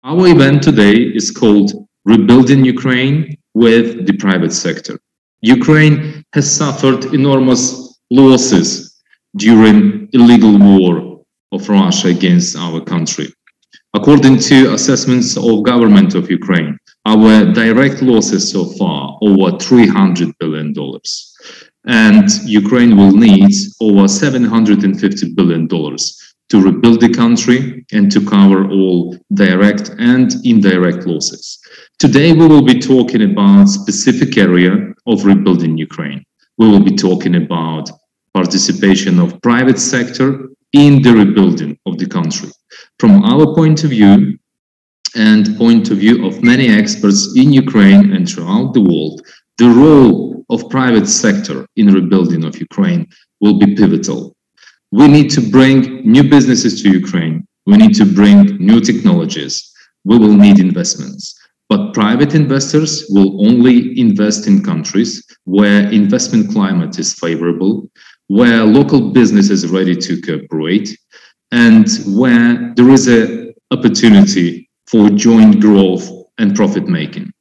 Our event today is called Rebuilding Ukraine with the Private Sector. Ukraine has suffered enormous losses during illegal war of Russia against our country. According to assessments of government of Ukraine, our direct losses so far over $300 billion. And Ukraine will need over $750 billion to rebuild the country and to cover all direct and indirect losses. Today, we will be talking about a specific area of rebuilding Ukraine. We will be talking about participation of private sector in the rebuilding of the country. From our point of view and point of view of many experts in Ukraine and throughout the world, the role of private sector in rebuilding of Ukraine will be pivotal. We need to bring new businesses to Ukraine. We need to bring new technologies. We will need investments. But private investors will only invest in countries where investment climate is favorable, where local business is ready to cooperate, and where there is an opportunity for joint growth and profit making.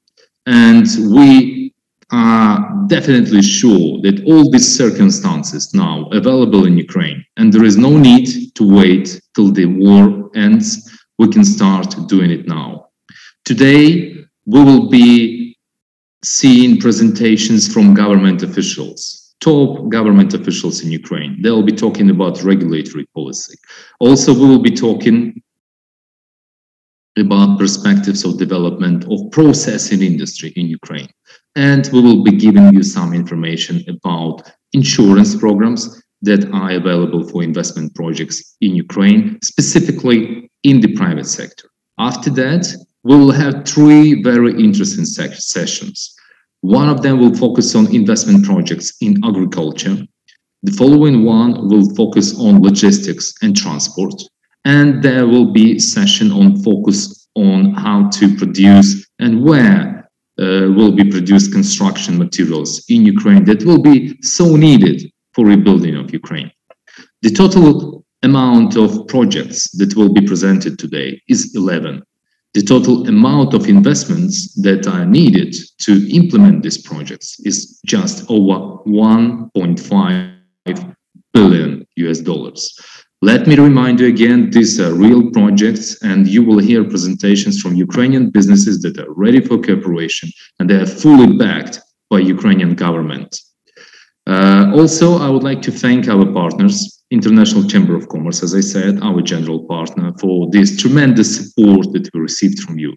And we are definitely sure that all these circumstances now available in Ukraine, and there is no need to wait till the war ends. We can start doing it now. Today, we will be seeing presentations from government officials, top government officials in Ukraine. They'll be talking about regulatory policy. Also, we will be talking about perspectives of development of processing industry in Ukraine. And we will be giving you some information about insurance programs that are available for investment projects in Ukraine, specifically in the private sector. After that, we will have three very interesting sessions. One of them will focus on investment projects in agriculture. The following one will focus on logistics and transport. And there will be a session on focus on how to produce and where will be produced construction materials in Ukraine that will be so needed for rebuilding of Ukraine. The total amount of projects that will be presented today is 11. The total amount of investments that are needed to implement these projects is just over $1.5 billion US. Let me remind you again, these are real projects, and you will hear presentations from Ukrainian businesses that are ready for cooperation, and they are fully backed by Ukrainian government. Also, I would like to thank our partners, International Chamber of Commerce, as I said, our general partner, for this tremendous support that we received from you.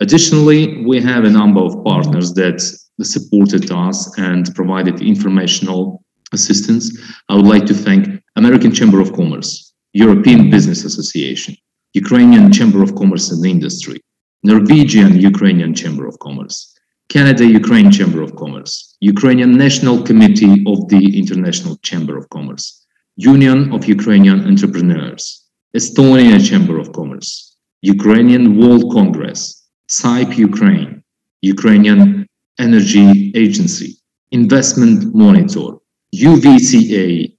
Additionally, we have a number of partners that supported us and provided informational assistance. I would like to thank American Chamber of Commerce, European Business Association, Ukrainian Chamber of Commerce and Industry, Norwegian Ukrainian Chamber of Commerce, Canada-Ukraine Chamber of Commerce, Ukrainian National Committee of the International Chamber of Commerce, Union of Ukrainian Entrepreneurs, Estonia Chamber of Commerce, Ukrainian World Congress, SAIP Ukraine, Ukrainian Energy Agency, Investment Monitor, UVCA,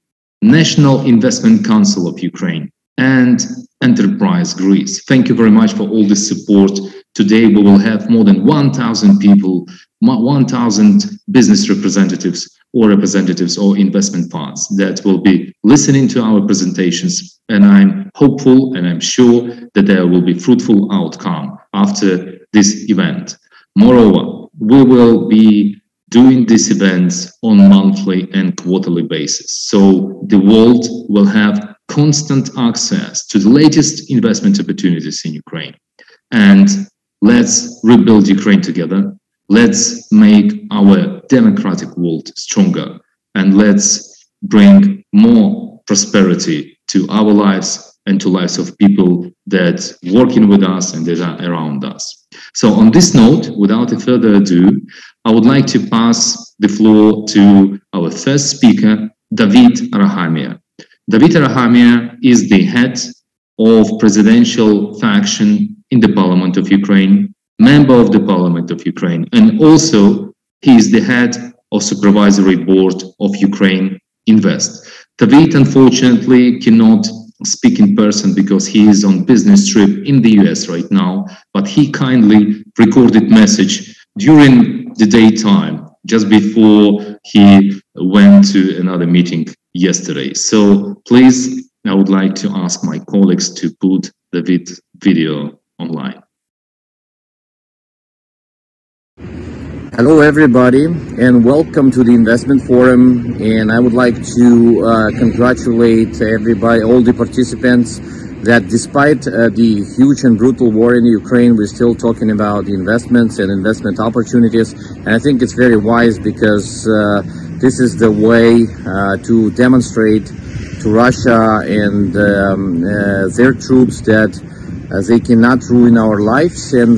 National Investment Council of Ukraine, and Enterprise Greece. Thank you very much for all this support. Today we will have more than 1,000 people, 1,000 business representatives or investment funds that will be listening to our presentations. And I'm hopeful and I'm sure that there will be fruitful outcome after this event. Moreover, we will be doing these events on monthly and quarterly basis. So the world will have constant access to the latest investment opportunities in Ukraine. And let's rebuild Ukraine together. Let's make our democratic world stronger, and let's bring more prosperity to our lives and to lives of people that working with us and that are around us. So on this note, without further ado, I would like to pass the floor to our first speaker, David Arakhamia. David Arakhamia is the head of presidential faction in the Parliament of Ukraine, member of the Parliament of Ukraine, and also he is the head of supervisory board of Ukraine Invest. David unfortunately cannot speak in person because he is on business trip in the US right now, but he kindly recorded message during the daytime, just before he went to another meeting yesterday. So please, I would like to ask my colleagues to put the video online. Hello everybody, and welcome to the Investment Forum. And I would like to congratulate everybody, all the participants, that despite the huge and brutal war in Ukraine, we're still talking about the investments and investment opportunities. And I think it's very wise, because this is the way to demonstrate to Russia and their troops that they cannot ruin our lives, and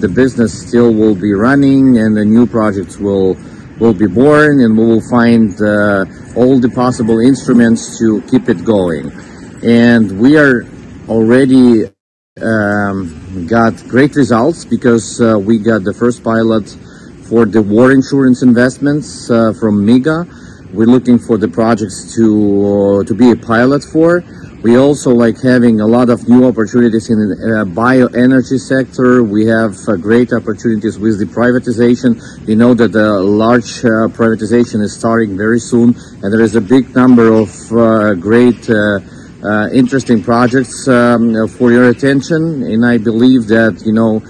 the business still will be running, and the new projects will be born, and we will find all the possible instruments to keep it going. And we are already got great results, because we got the first pilot for the war insurance investments from MIGA. We're looking for the projects to be a pilot for. We also like having a lot of new opportunities in the bioenergy sector. We have great opportunities with the privatization. You know that the large privatization is starting very soon, and there is a big number of great interesting projects for your attention. And I believe that, you know,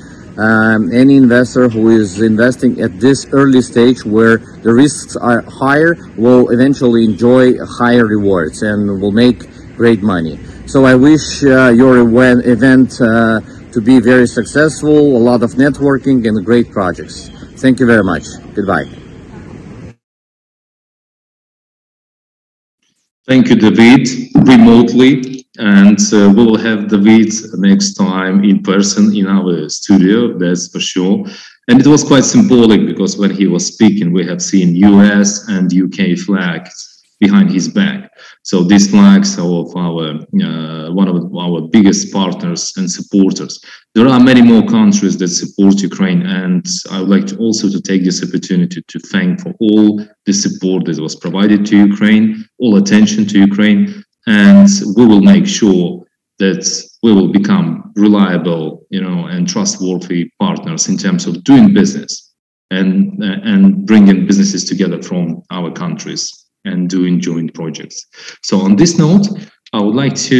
any investor who is investing at this early stage, where the risks are higher, will eventually enjoy higher rewards and will make great money. So I wish your event to be very successful, a lot of networking and great projects. Thank you very much. Goodbye. Thank you, David, remotely, and we will have David next time in person in our studio, that's for sure. And it was quite symbolic, because when he was speaking, we have seen US and UK flags behind his back. So these flags are of our one of our biggest partners and supporters. There are many more countries that support Ukraine, and I would like to also to take this opportunity to thank for all the support that was provided to Ukraine, all attention to Ukraine, and we will make sure that we will become reliable, you know, and trustworthy partners in terms of doing business and bringing businesses together from our countries and doing joint projects. So on this note, I would like to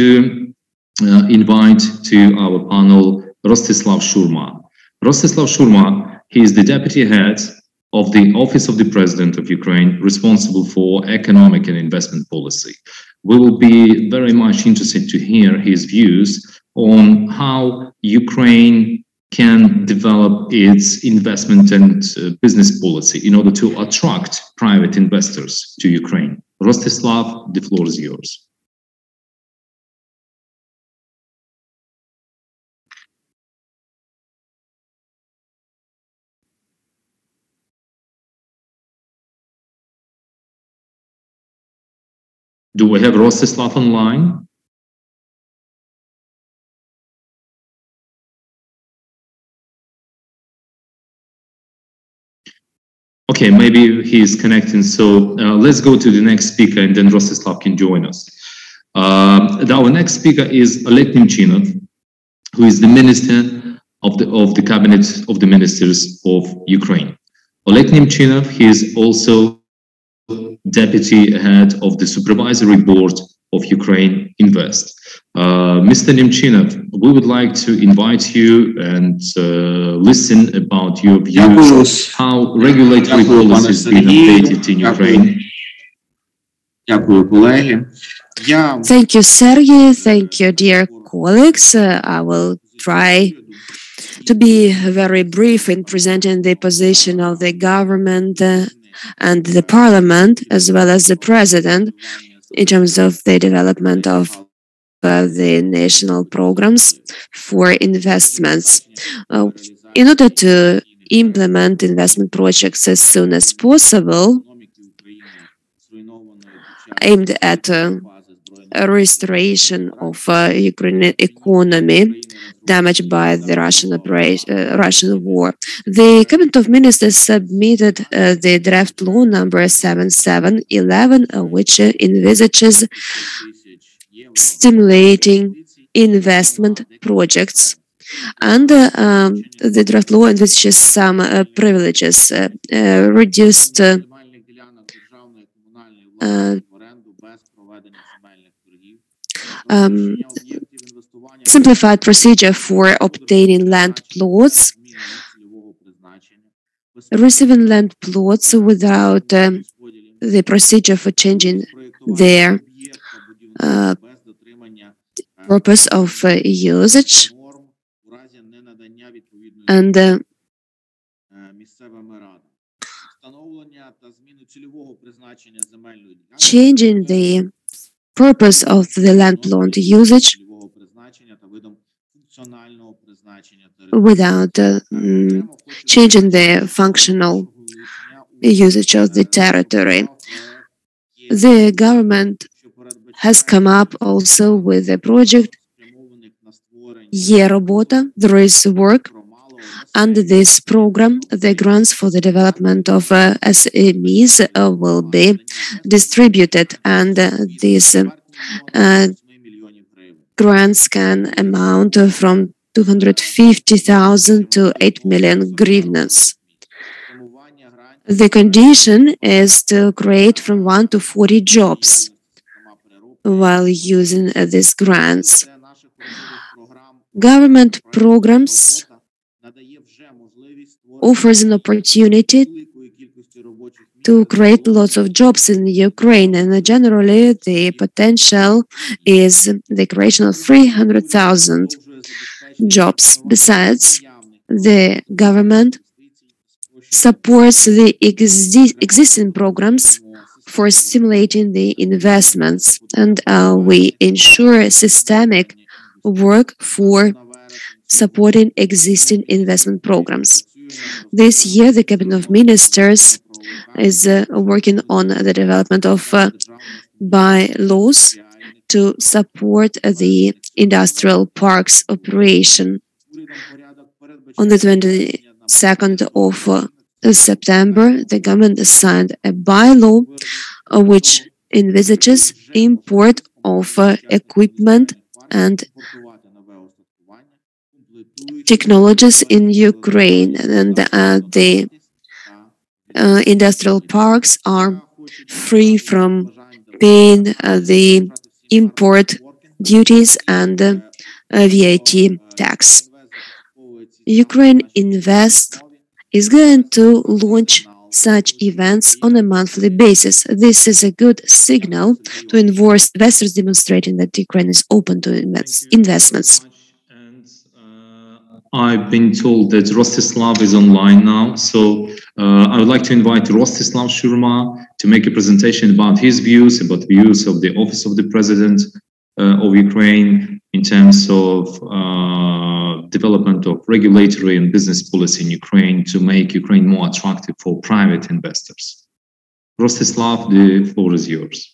invite to our panel Rostyslav Shurma. Rostyslav Shurma, he is the deputy head of the Office of the President of Ukraine, responsible for economic and investment policy. We will be very much interested to hear his views on how Ukraine can develop its investment and business policy in order to attract private investors to Ukraine. Rostislav, the floor is yours. Do we have Rostislav online? Okay, maybe he is connecting. So let's go to the next speaker, and then Rostislav can join us. Our next speaker is Oleh Nemchinov, who is the minister of the cabinet of the ministers of Ukraine. Oleh Nemchinov, he is also deputy head of the supervisory board of Ukraine Invest. Mr. Nemchinov, we would like to invite you and listen about your views, how regulatory policy has been updated in Ukraine. Thank you, Sergey. Thank you, dear colleagues. I will try to be very brief in presenting the position of the government and the parliament, as well as the president, in terms of the development of the national programs for investments. In order to implement investment projects as soon as possible, aimed at a restoration of Ukrainian economy damaged by the Russian war, the Cabinet of Ministers submitted the draft law number 7711, which envisages stimulating investment projects. And the draft law envisages some privileges, reduced simplified procedure for obtaining land plots, receiving land plots without the procedure for changing their purpose of usage, and changing the purpose of the land plot usage without changing the functional usage of the territory. The government has come up also with a project Robota, there is work. Under this program, the grants for the development of SMEs will be distributed, and these grants can amount from 250,000 to 8 million hryvnias. The condition is to create from 1 to 40 jobs while using these grants. Government programs offers an opportunity to create lots of jobs in Ukraine, and generally the potential is the creation of 300,000 jobs. Besides, the government supports the existing programs for stimulating the investments, and we ensure systemic work for supporting existing investment programs. This year, the Cabinet of Ministers is working on the development of bylaws to support the industrial parks operation. On the 22nd of September, the government signed a bylaw which envisages import of equipment and technologies in Ukraine, and the industrial parks are free from paying the import duties and VAT tax. Ukraine Invest is going to launch such events on a monthly basis. This is a good signal to investors, demonstrating that Ukraine is open to investments. I've been told that Rostyslav is online now, so I would like to invite Rostyslav Shurma to make a presentation about his views, about the views of the Office of the President of Ukraine in terms of development of regulatory and business policy in Ukraine to make Ukraine more attractive for private investors. Rostyslav, the floor is yours.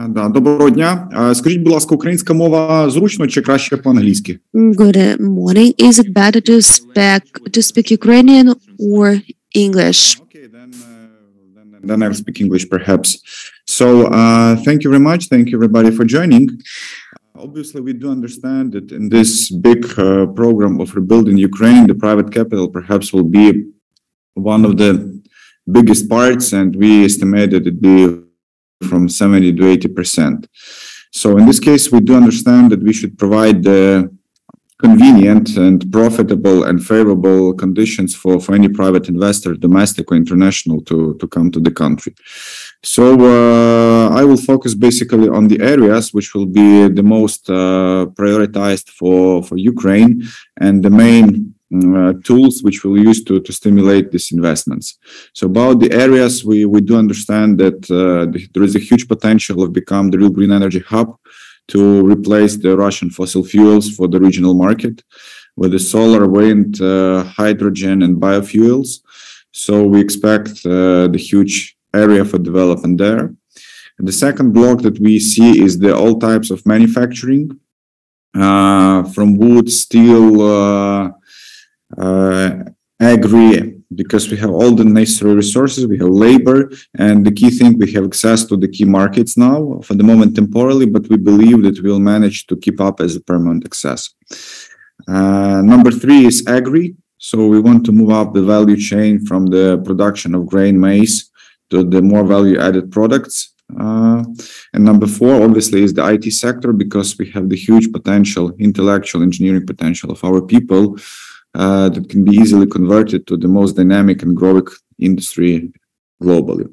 Да, доброго дня. Скажіть, будь ласка, українська мова зручно чи краще по-англійськи? Good morning. Is it better to speak Ukrainian or English? Okay, then I'll speak English perhaps. So, thank you very much. Thank you everybody for joining. Obviously, we do understand that in this big program of rebuilding Ukraine, the private capital perhaps will be one of the biggest parts, and we estimate that it be from 70 to 80%. So in this case, we do understand that we should provide the convenient and profitable and favorable conditions for any private investor, domestic or international, to come to the country. So I will focus basically on the areas which will be the most prioritized for Ukraine, and the main tools which we'll use to stimulate these investments. So about the areas, we do understand that there is a huge potential of become the real green energy hub to replace the Russian fossil fuels for the regional market with the solar, wind, hydrogen and biofuels. So we expect the huge area for development there. And the second block that we see is the all types of manufacturing, from wood, steel, agri, because we have all the necessary resources, we have labor, and the key thing, we have access to the key markets now, for the moment temporarily, but we believe that we'll manage to keep up as a permanent access. Number 3 is agri. So we want to move up the value chain from the production of grain, maize, to the more value-added products. And number 4, obviously, is the IT sector, because we have the huge potential, intellectual engineering potential of our people that can be easily converted to the most dynamic and growing industry globally.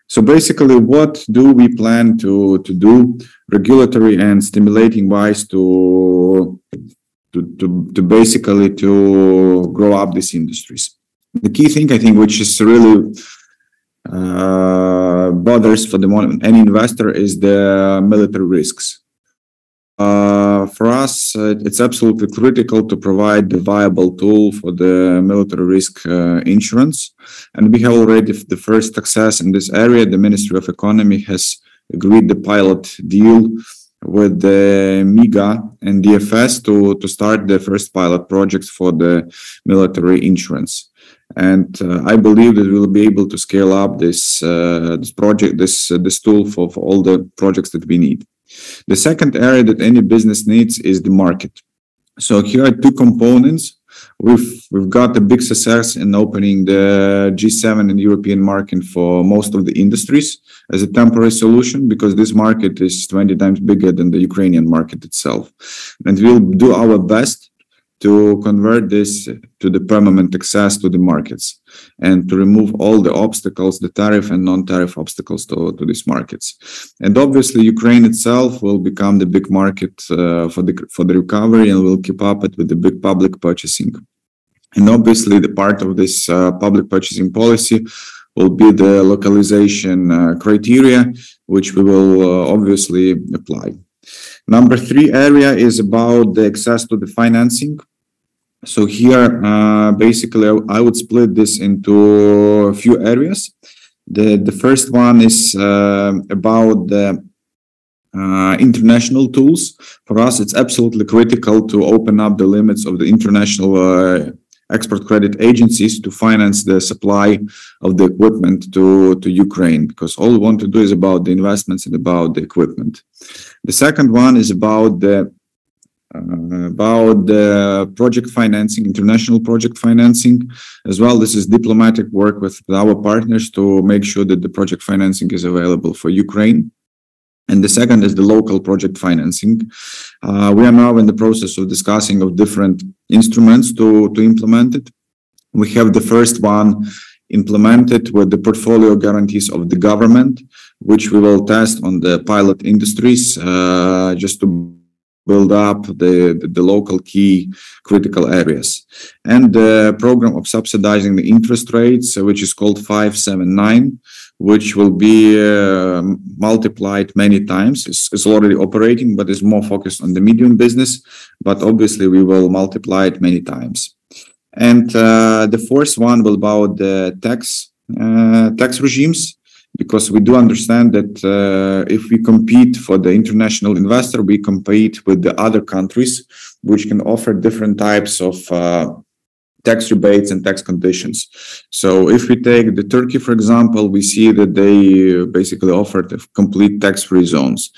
So basically, what do we plan to do regulatory and stimulating wise to basically to grow up these industries? The key thing, I think, which is really bothers for the moment any investor, is the military risks. For us, it's absolutely critical to provide the viable tool for the military risk insurance. And we have already the first success in this area. The Ministry of Economy has agreed the pilot deal with the MIGA and DFS to start the first pilot projects for the military insurance. And I believe that we'll be able to scale up this project, this tool for all the projects that we need. The second area that any business needs is the market. So here are 2 components. We've got a big success in opening the G7 and European market for most of the industries as a temporary solution, because this market is 20 times bigger than the Ukrainian market itself. And we'll do our best to convert this to the permanent access to the markets and to remove all the obstacles, the tariff and non-tariff obstacles to these markets. And obviously, Ukraine itself will become the big market for the recovery, and will keep up it with the big public purchasing. And obviously, the part of this public purchasing policy will be the localization criteria, which we will obviously apply. Number 3 area is about the access to the financing. So here, basically, I would split this into a few areas. The first one is about the international tools. For us, it's absolutely critical to open up the limits of the international export credit agencies to finance the supply of the equipment to Ukraine, because all we want to do is about the investments and about the equipment. The second one is about the project financing, international project financing as well. This is diplomatic work with our partners to make sure that the project financing is available for Ukraine. And the second is the local project financing. We are now in the process of discussing of different instruments to implement it. We have the first one implemented with the portfolio guarantees of the government, which we will test on the pilot industries just to build up the local key critical areas. And the program of subsidizing the interest rates, which is called 579, which will be multiplied many times. It's already operating, but is more focused on the medium business. But obviously, we will multiply it many times. And the fourth one will about the tax regimes, because we do understand that if we compete for the international investor, we compete with the other countries, which can offer different types of tax rebates and tax conditions. So if we take the Turkey, for example, we see that they basically offered complete tax-free zones.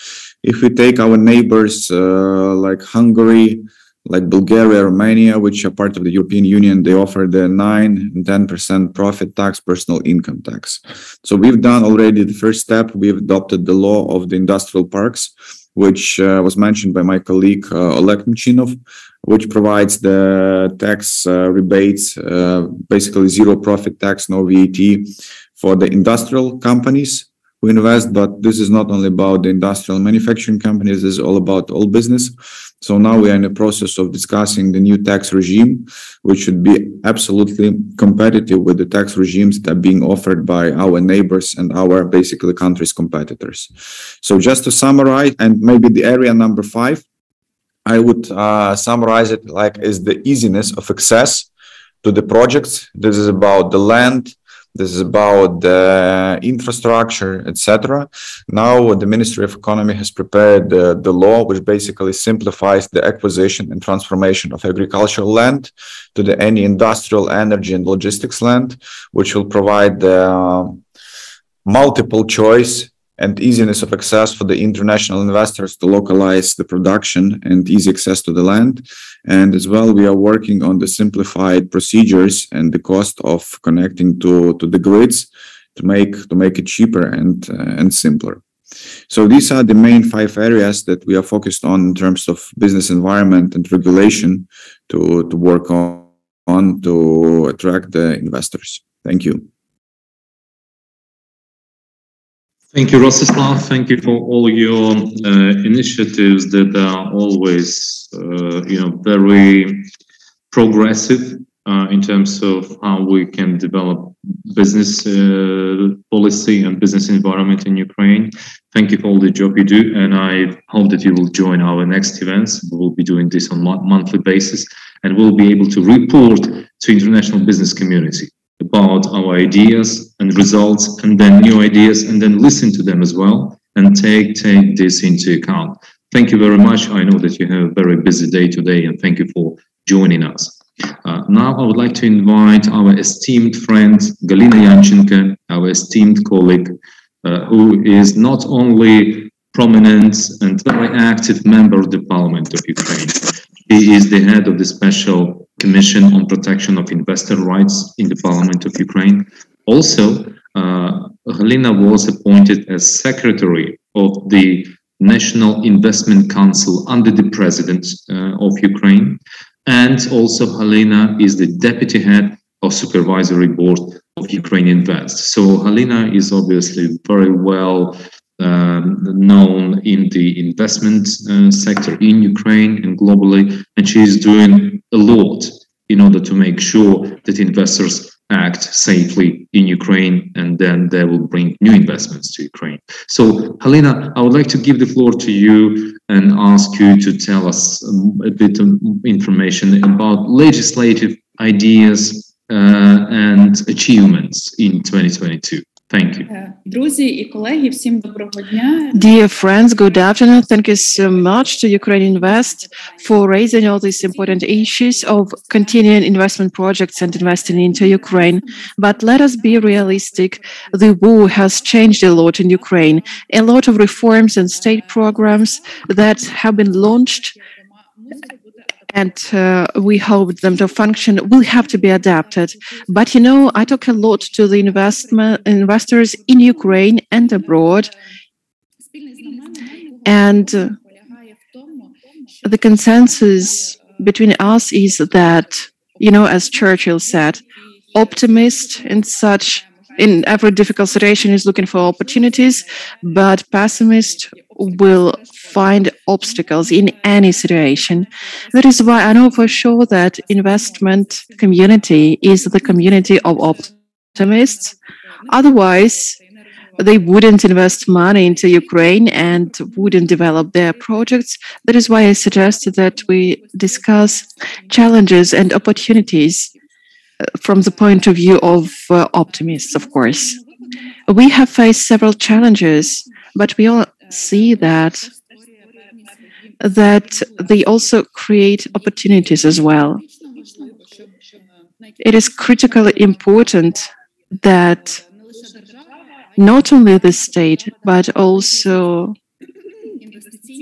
If we take our neighbors like Hungary, like Bulgaria, Romania, which are part of the European Union, they offer the 9 and 10% profit tax, personal income tax. So we've done already the first step. We've adopted the law of the industrial parks, which was mentioned by my colleague Oleh Nemchinov, which provides the tax rebates, basically zero profit tax, no VAT for the industrial companies who invest. But this is not only about the industrial manufacturing companies, this is all about all business. So now we are in the process of discussing the new tax regime, which should be absolutely competitive with the tax regimes that are being offered by our neighbors and our basically country's competitors. So just to summarize, and maybe the area number 5, I would summarize it like is the easiness of access to the projects. This is about the land, This is about the infrastructure, etc. Now, the Ministry of Economy has prepared the law, which basically simplifies the acquisition and transformation of agricultural land to any industrial, energy, and logistics land, which will provide multiple choice and easiness of access for the international investors to localize the production and easy access to the land. And as well, we are working on the simplified procedures and the cost of connecting to the grids to make it cheaper and simpler. So these are the main 5 areas that we are focused on in terms of business environment and regulation to work on to attract the investors. Thank you. Thank you, Rostyslav. Thank you for all your initiatives that are always, very progressive in terms of how we can develop business policy and business environment in Ukraine. Thank you for all the job you do, and I hope that you will join our next events. We will be doing this on monthly basis, and we'll be able to report to international business community about our ideas and results, and then new ideas, and then listen to them as well, and take this into account. Thank you very much. I know that you have a very busy day today, and thank you for joining us. Now I would like to invite our esteemed friend Galina Yanchenko, our esteemed colleague, who is not only prominent and very active member of the Parliament of Ukraine. He is the head of the Special Commission on Protection of Investor Rights in the Parliament of Ukraine. Also, Halyna was appointed as Secretary of the National Investment Council under the President of Ukraine. And also Halyna is the Deputy Head of Supervisory Board of Ukraine Invest. So Halyna is obviously very well known in the investment sector in Ukraine and globally, and she is doing a lot in order to make sure that investors act safely in Ukraine, and then they will bring new investments to Ukraine. So Halyna, I would like to give the floor to you and ask you to tell us a bit of information about legislative ideas and achievements in 2022. Thank you. Dear friends, good afternoon. Thank you so much to Ukraine Invest for raising all these important issues of continuing investment projects and investing into Ukraine. But let us be realistic. The war has changed a lot in Ukraine. A lot of reforms and state programs that have been launched, and we hope them to function, will have to be adapted. But I talk a lot to the investors in Ukraine and abroad, and the consensus between us is that, as Churchill said, optimist in every difficult situation is looking for opportunities, but pessimist will find obstacles in any situation. That is why I know for sure that investment community is the community of optimists. Otherwise, they wouldn't invest money into Ukraine and wouldn't develop their projects. That is why I suggested that we discuss challenges and opportunities from the point of view of optimists, of course. We have faced several challenges, but we all see that they also create opportunities as well. It is critically important that not only the state, but also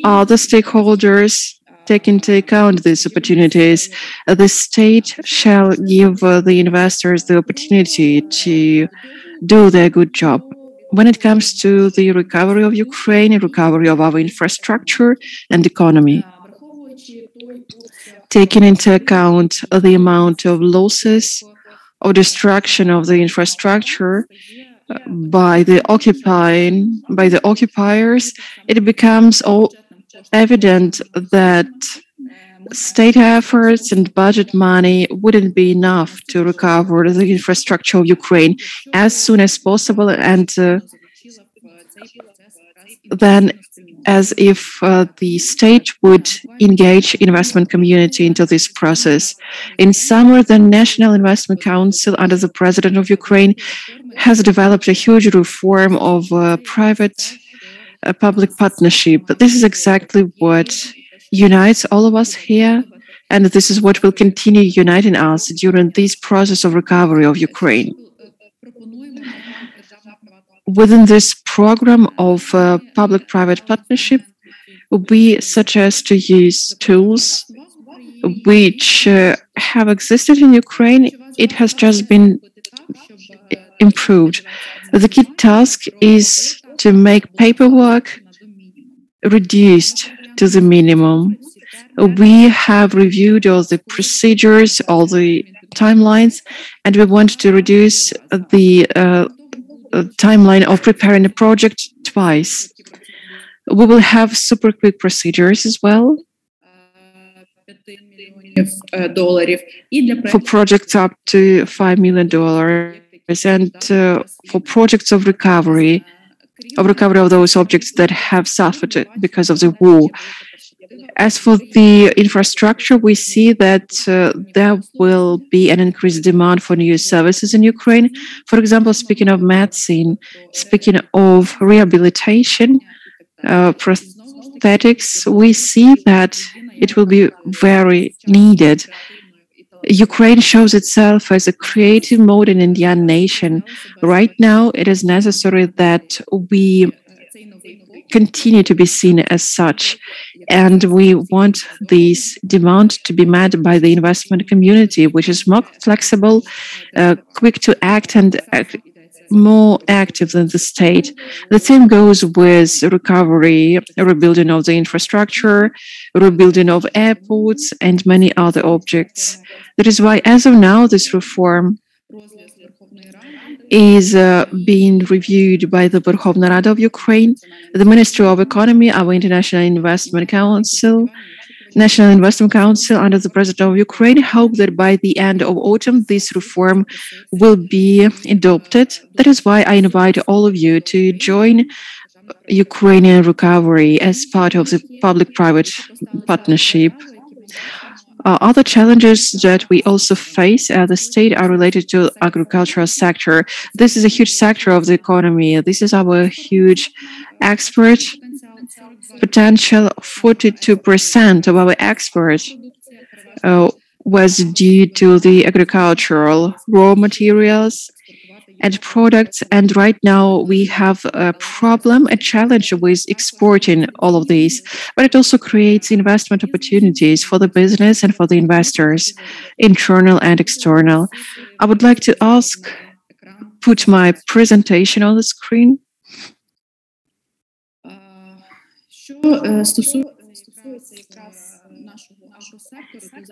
other stakeholders take into account these opportunities. The state shall give the investors the opportunity to do their good job. When it comes to the recovery of Ukraine, recovery of our infrastructure and economy, taking into account the amount of losses or destruction of the infrastructure by the occupiers, it becomes all evident that state efforts and budget money wouldn't be enough to recover the infrastructure of Ukraine as soon as possible, and then as if the state would engage investment community into this process. In summer, the National Investment Council under the President of Ukraine has developed a huge reform of private-public partnership. But this is exactly what unites all of us here, and this is what will continue uniting us during this process of recovery of Ukraine. Within this program of public-private partnership, we suggest to use tools which have existed in Ukraine. It has just been improved. The key task is to make paperwork reduced to the minimum. We have reviewed all the procedures, all the timelines, and we want to reduce the timeline of preparing a project twice. We will have super quick procedures as well for projects up to $5 million and for projects of recovery of those objects that have suffered because of the war. As for the infrastructure, we see that there will be an increased demand for new services in Ukraine. For example, speaking of medicine, speaking of rehabilitation, prosthetics, we see that it will be very needed. Ukraine shows itself as a creative, modern Indian nation. Right now, it is necessary that we continue to be seen as such, and we want this demand to be met by the investment community, which is more flexible, quick to act, and more active than the state. The same goes with recovery, rebuilding of the infrastructure, rebuilding of airports, and many other objects. That is why, as of now, this reform is being reviewed by the Verkhovna Rada of Ukraine, the Ministry of Economy, our International Investment Council, National Investment Council under the President of Ukraine hope that by the end of autumn, this reform will be adopted. That is why I invite all of you to join Ukrainian recovery as part of the public-private partnership. Other challenges that we also face at the state are related to agricultural sector. This is a huge sector of the economy. This is our huge export potential. 42% of our export was due to the agricultural raw materials and products. And right now we have a problem, a challenge with exporting all of these, but it also creates investment opportunities for the business and for the investors, internal and external. I would like to put my presentation on the screen.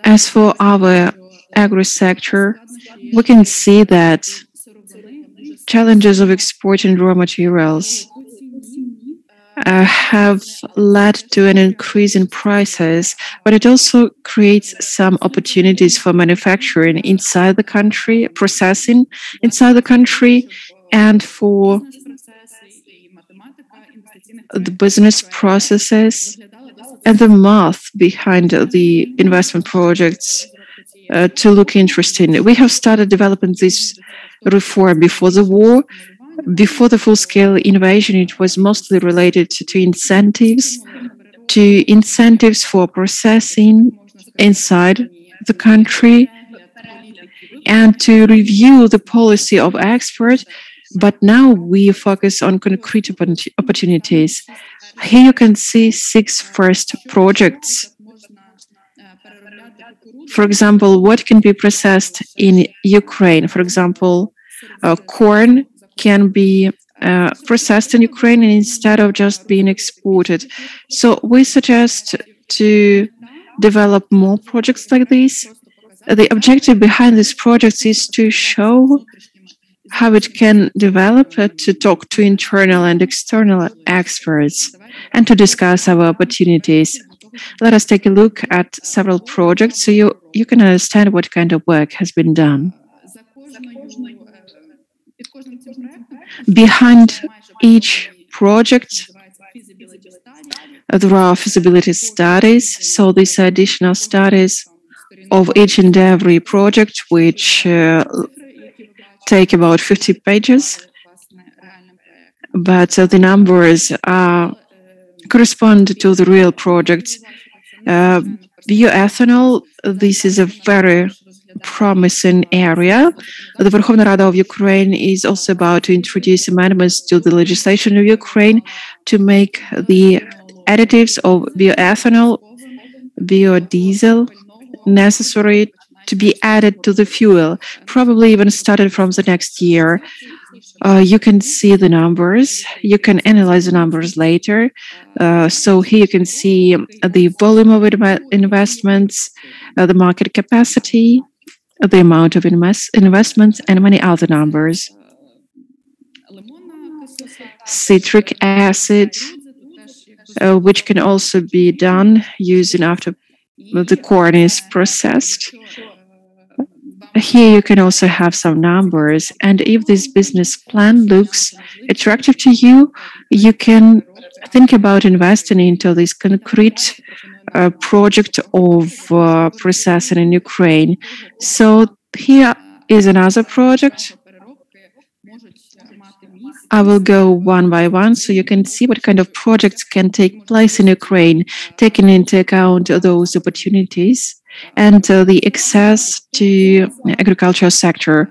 As for our agri sector, we can see that challenges of exporting raw materials have led to an increase in prices, but it also creates some opportunities for manufacturing inside the country, processing inside the country, and for the business processes and the math behind the investment projects to look interesting. We have started developing this reform before the war. Before the full-scale invasion, it was mostly related to incentives for processing inside the country and to review the policy of export. But now we focus on concrete opportunities. Here you can see 6 first projects. For example, what can be processed in Ukraine? For example, corn can be processed in Ukraine instead of just being exported. So we suggest to develop more projects like this. The objective behind these projects is to show how it can develop, to talk to internal and external experts, and to discuss our opportunities. Let us take a look at several projects so you can understand what kind of work has been done. Behind each project, there are feasibility studies. So these are additional studies of each and every project which take about 50 pages, but the numbers correspond to the real projects. Bioethanol, this is a very promising area. The Verkhovna Rada of Ukraine is also about to introduce amendments to the legislation of Ukraine to make the additives of bioethanol, biodiesel necessary to be added to the fuel, probably even started from the next year. You can see the numbers. You can analyze the numbers later. So here you can see the volume of investments, the market capacity, the amount of investments, and many other numbers. Citric acid, which can also be done using after the corn is processed. Here you can also have some numbers, and if this business plan looks attractive to you, you can think about investing into this concrete project of processing in Ukraine. So here is another project. I will go one by one so you can see what kind of projects can take place in Ukraine, taking into account those opportunities and the access to agricultural sector.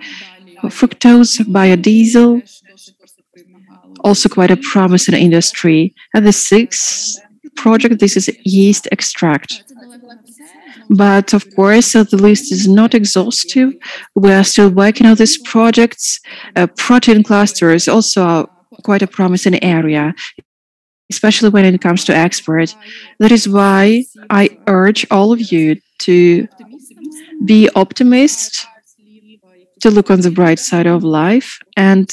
Fructose, biodiesel, also quite a promising industry. And the sixth project, this is yeast extract. But of course, the list is not exhaustive. We are still working on these projects. Protein clusters also are quite a promising area, especially when it comes to export. That is why I urge all of you to be optimists, to look on the bright side of life, and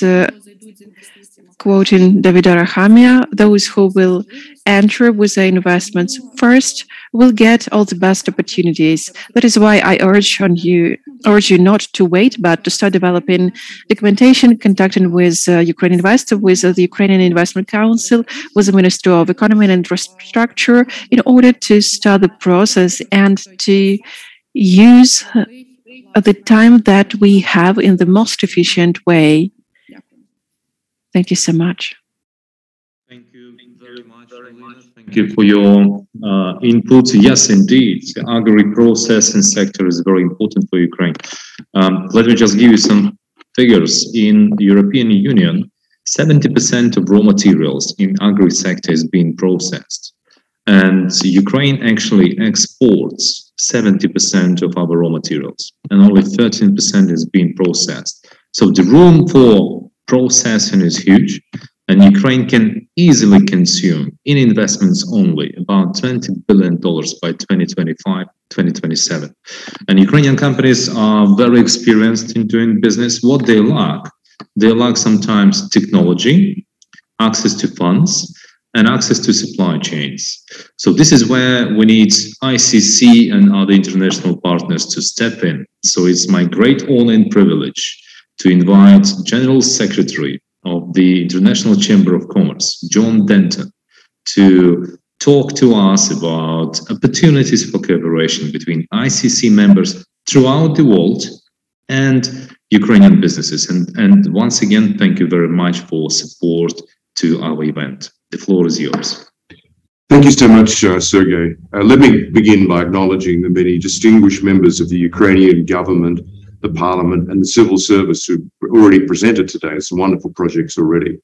quoting David Arakhamia, those who will enter with their investments first will get all the best opportunities. That is why I urge you not to wait, but to start developing documentation, contacting with Ukrainian investor, with the Ukrainian Investment Council, with the Ministry of Economy and Infrastructure, in order to start the process and to use the time that we have in the most efficient way. Thank you so much. Thank you very much, Halyna. Thank you for your input. Yes, indeed, the agri-processing sector is very important for Ukraine. Let me just give you some figures. In the European Union, 70% of raw materials in agri-sector is being processed. And Ukraine actually exports 70% of our raw materials, and only 13% is being processed. So the room for processing is huge, and Ukraine can easily consume in investments only about $20 billion by 2025, 2027. And Ukrainian companies are very experienced in doing business. What they lack sometimes technology, access to funds, and access to supply chains. So this is where we need ICC and other international partners to step in. So it's my great honor and privilege to invite General Secretary of the International Chamber of Commerce, John Denton, to talk to us about opportunities for cooperation between ICC members throughout the world and Ukrainian businesses. And once again, thank you very much for support to our event. The floor is yours. Thank you so much, Sergey. Let me begin by acknowledging the many distinguished members of the Ukrainian government, the parliament, and the civil service who already presented today. Some wonderful projects already.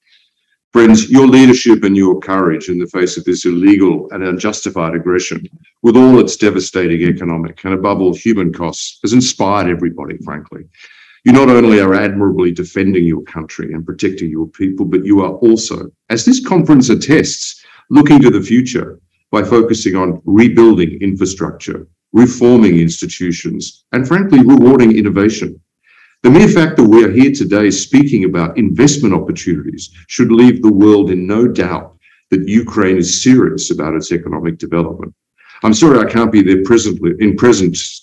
Friends, your leadership and your courage in the face of this illegal and unjustified aggression, with all its devastating economic and above all human costs, has inspired everybody, frankly. You not only are admirably defending your country and protecting your people, but you are also, as this conference attests, looking to the future by focusing on rebuilding infrastructure, reforming institutions, and frankly, rewarding innovation. The mere fact that we are here today speaking about investment opportunities should leave the world in no doubt that Ukraine is serious about its economic development. I'm sorry I can't be there present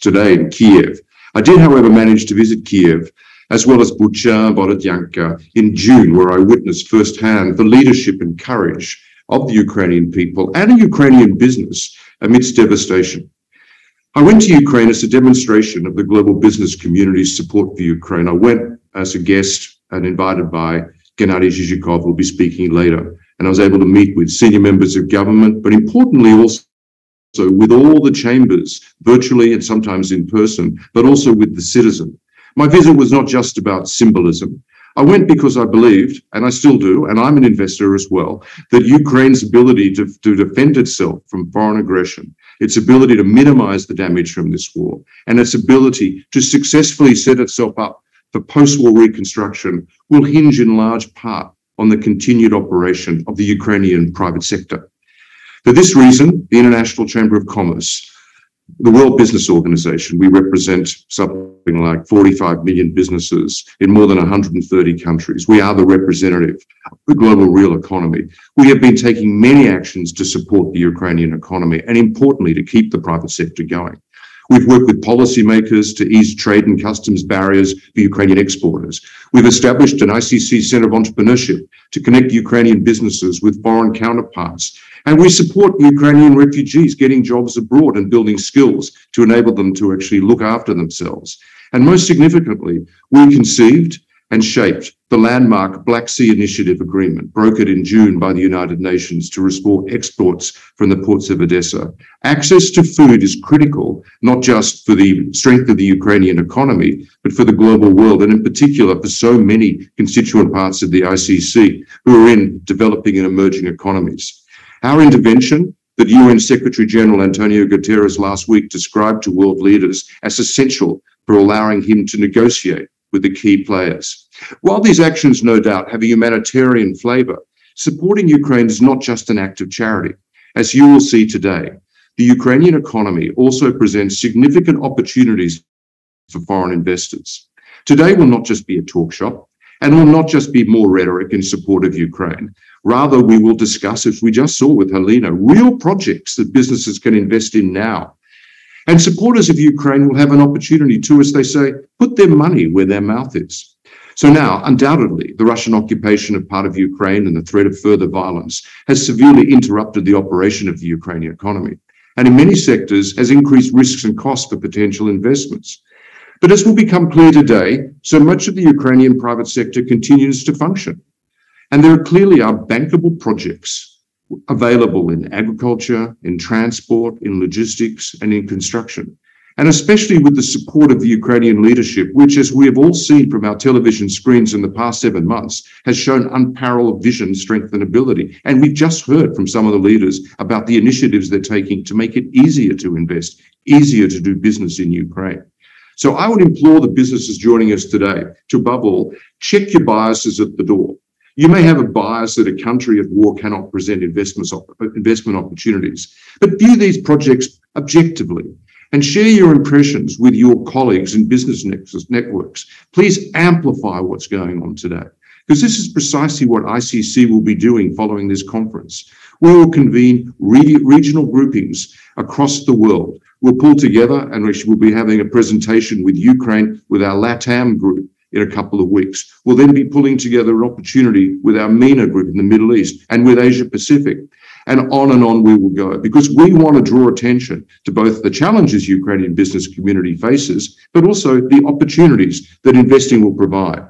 today in Kiev. I did, however, manage to visit Kiev, as well as Bucha and Borodyanka in June, where I witnessed firsthand the leadership and courage of the Ukrainian people and a Ukrainian business amidst devastation. I went to Ukraine as a demonstration of the global business community's support for Ukraine. I went as a guest and invited by Gennady Zhizhikov, who will be speaking later. And I was able to meet with senior members of government, but importantly also with all the chambers, virtually and sometimes in person, but also with the citizen. My visit was not just about symbolism. I went because I believed, and I still do, and I'm an investor as well, that Ukraine's ability to defend itself from foreign aggression, its ability to minimize the damage from this war, and its ability to successfully set itself up for post-war reconstruction will hinge in large part on the continued operation of the Ukrainian private sector. For this reason, the International Chamber of Commerce, the World Business Organization, we represent something like 45 million businesses in more than 130 countries. We are the representative of the global real economy. We have been taking many actions to support the Ukrainian economy and, importantly, to keep the private sector going. We've worked with policymakers to ease trade and customs barriers for Ukrainian exporters. We've established an ICC Center of Entrepreneurship to connect Ukrainian businesses with foreign counterparts. And we support Ukrainian refugees getting jobs abroad and building skills to enable them to actually look after themselves. And most significantly, we conceived and shaped the landmark Black Sea Initiative Agreement, brokered in June by the United Nations to restore exports from the ports of Odessa. Access to food is critical, not just for the strength of the Ukrainian economy, but for the global world, and in particular for so many constituent parts of the ICC who are in developing and emerging economies. Our intervention that UN Secretary General Antonio Guterres last week described to world leaders as essential for allowing him to negotiate with the key players. While these actions no doubt have a humanitarian flavor, supporting Ukraine is not just an act of charity. As you will see today, the Ukrainian economy also presents significant opportunities for foreign investors. Today will not just be a talk shop, and will not just be more rhetoric in support of Ukraine. Rather, we will discuss, as we just saw with Halyna, real projects that businesses can invest in now. And supporters of Ukraine will have an opportunity to, as they say, put their money where their mouth is. So now, undoubtedly, the Russian occupation of part of Ukraine and the threat of further violence has severely interrupted the operation of the Ukrainian economy, and in many sectors has increased risks and costs for potential investments. But as will become clear today, so much of the Ukrainian private sector continues to function. And there clearly are bankable projects available in agriculture, in transport, in logistics, and in construction. And especially with the support of the Ukrainian leadership, which, as we have all seen from our television screens in the past 7 months, has shown unparalleled vision, strength, and ability. And we've just heard from some of the leaders about the initiatives they're taking to make it easier to invest, easier to do business in Ukraine. So I would implore the businesses joining us today to, above all, check your biases at the door. You may have a bias that a country at war cannot present investment opportunities, but view these projects objectively and share your impressions with your colleagues in business networks. Please amplify what's going on today, because this is precisely what ICC will be doing following this conference. We will convene regional groupings across the world. We'll pull together, and we'll be having a presentation with Ukraine, with our LATAM group in a couple of weeks. We'll then be pulling together an opportunity with our MENA group in the Middle East and with Asia Pacific. And on we will go, because we want to draw attention to both the challenges Ukrainian business community faces, but also the opportunities that investing will provide.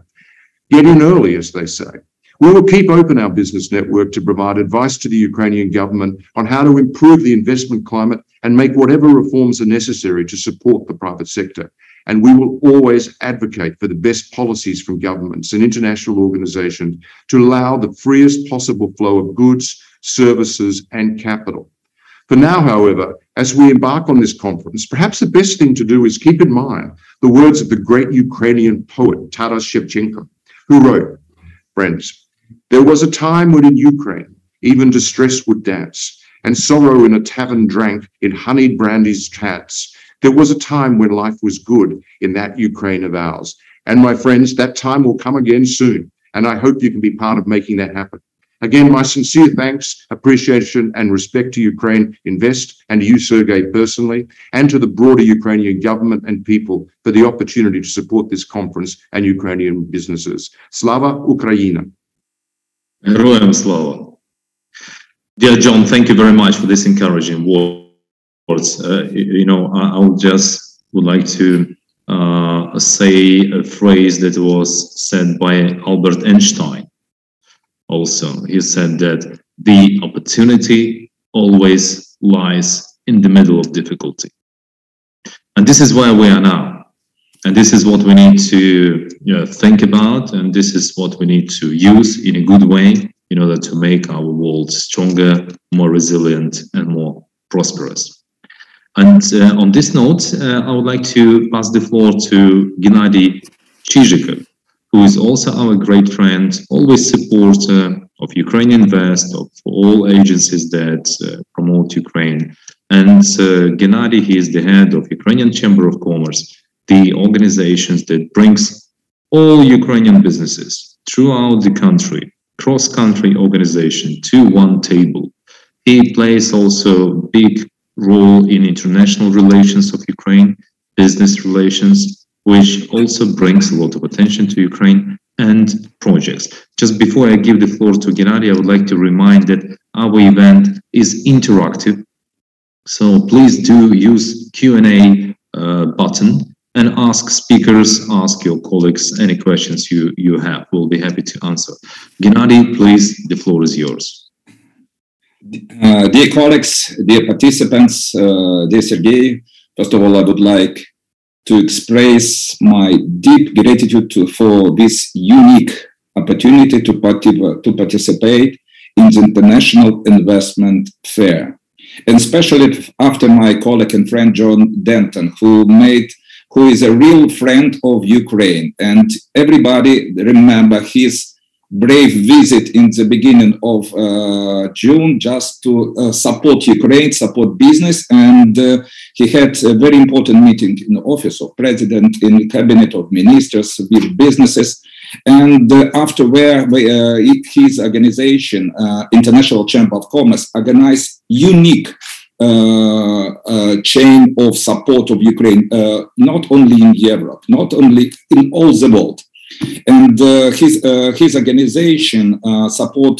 Get in early, as they say. We will keep open our business network to provide advice to the Ukrainian government on how to improve the investment climate and make whatever reforms are necessary to support the private sector. And we will always advocate for the best policies from governments and international organizations to allow the freest possible flow of goods, services, and capital. For now, however, as we embark on this conference, perhaps the best thing to do is keep in mind the words of the great Ukrainian poet Taras Shevchenko, who wrote, "Friends, there was a time when in Ukraine, even distress would dance, and sorrow in a tavern drank in honeyed brandy's trance. There was a time when life was good in that Ukraine of ours." And my friends, that time will come again soon, and I hope you can be part of making that happen. Again, my sincere thanks, appreciation, and respect to Ukraine Invest and to you, Sergei, personally, and to the broader Ukrainian government and people for the opportunity to support this conference and Ukrainian businesses. Slava Ukraina. Героям слава. Dear John, thank you very much for this encouraging word. I would like to say a phrase that was said by Albert Einstein. Also, he said that the opportunity always lies in the middle of difficulty. And this is where we are now. And this is what we need to think about. And this is what we need to use in a good way in order to make our world stronger, more resilient, and more prosperous. And on this note, I would like to pass the floor to Gennady Chizhikov, who is also our great friend, always supporter of Ukraine Invest, of all agencies that promote Ukraine. And Gennady, he is the head of Ukrainian Chamber of Commerce, the organizations that brings all Ukrainian businesses throughout the country, cross-country organization to one table. He plays also a big role in international relations of Ukraine, business relations, which also brings a lot of attention to Ukraine and projects. Just before I give the floor to Gennady, I would like to remind that our event is interactive. So please do use Q&A button and ask speakers, ask your colleagues any questions you have. We'll be happy to answer. Gennady, please, the floor is yours. Dear colleagues, dear participants, dear Sergey, first of all, I would like to express my deep gratitude for this unique opportunity to participate in the International Investment Fair. And especially after my colleague and friend John Denton, who is a real friend of Ukraine. And everybody remember his brave visit in the beginning of June just to support Ukraine, support business. And he had a very important meeting in the office of president, in the cabinet of ministers with businesses. And after where his organization, International Chamber of Commerce, organized unique chain of support of Ukraine, not only in Europe, not only in all the world. And his organization support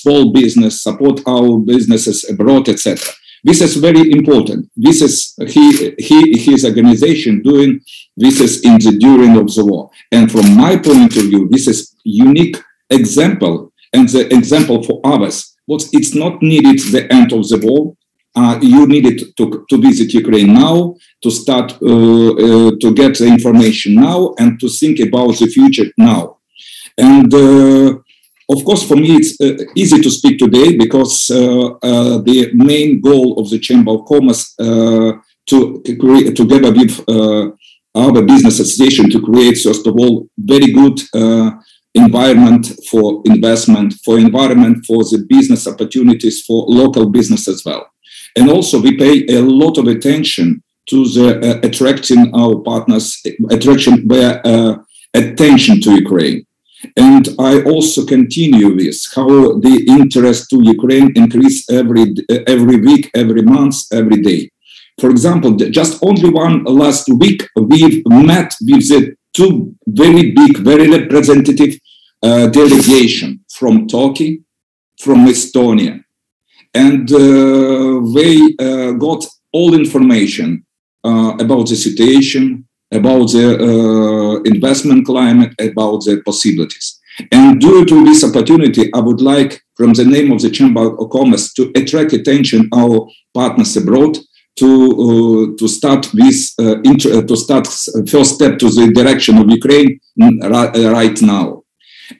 small business, support our businesses abroad, etc. This is very important. This is his organization doing this is in the during of the war. And from my point of view, this is unique example and the example for others. But it's not needed the end of the war. You needed to visit Ukraine now, to start to get the information now, and to think about the future now. And of course, for me, it's easy to speak today because the main goal of the Chamber of Commerce to create, together with our business association, to create, first of all, very good environment for investment, for the business opportunities for local business as well. And also we pay a lot of attention to the attracting our partners, attention to Ukraine. And I also continue this, how the interest to Ukraine increase every week, every month, every day. For example, just only one last week, we've met with the two very big, very representative delegation from Turkey, from Estonia. And they got all information about the situation, about the investment climate, about the possibilities. And due to this opportunity, I would like, from the name of the Chamber of Commerce, to attract attention our partners abroad to start this, to start first step to the direction of Ukraine right now.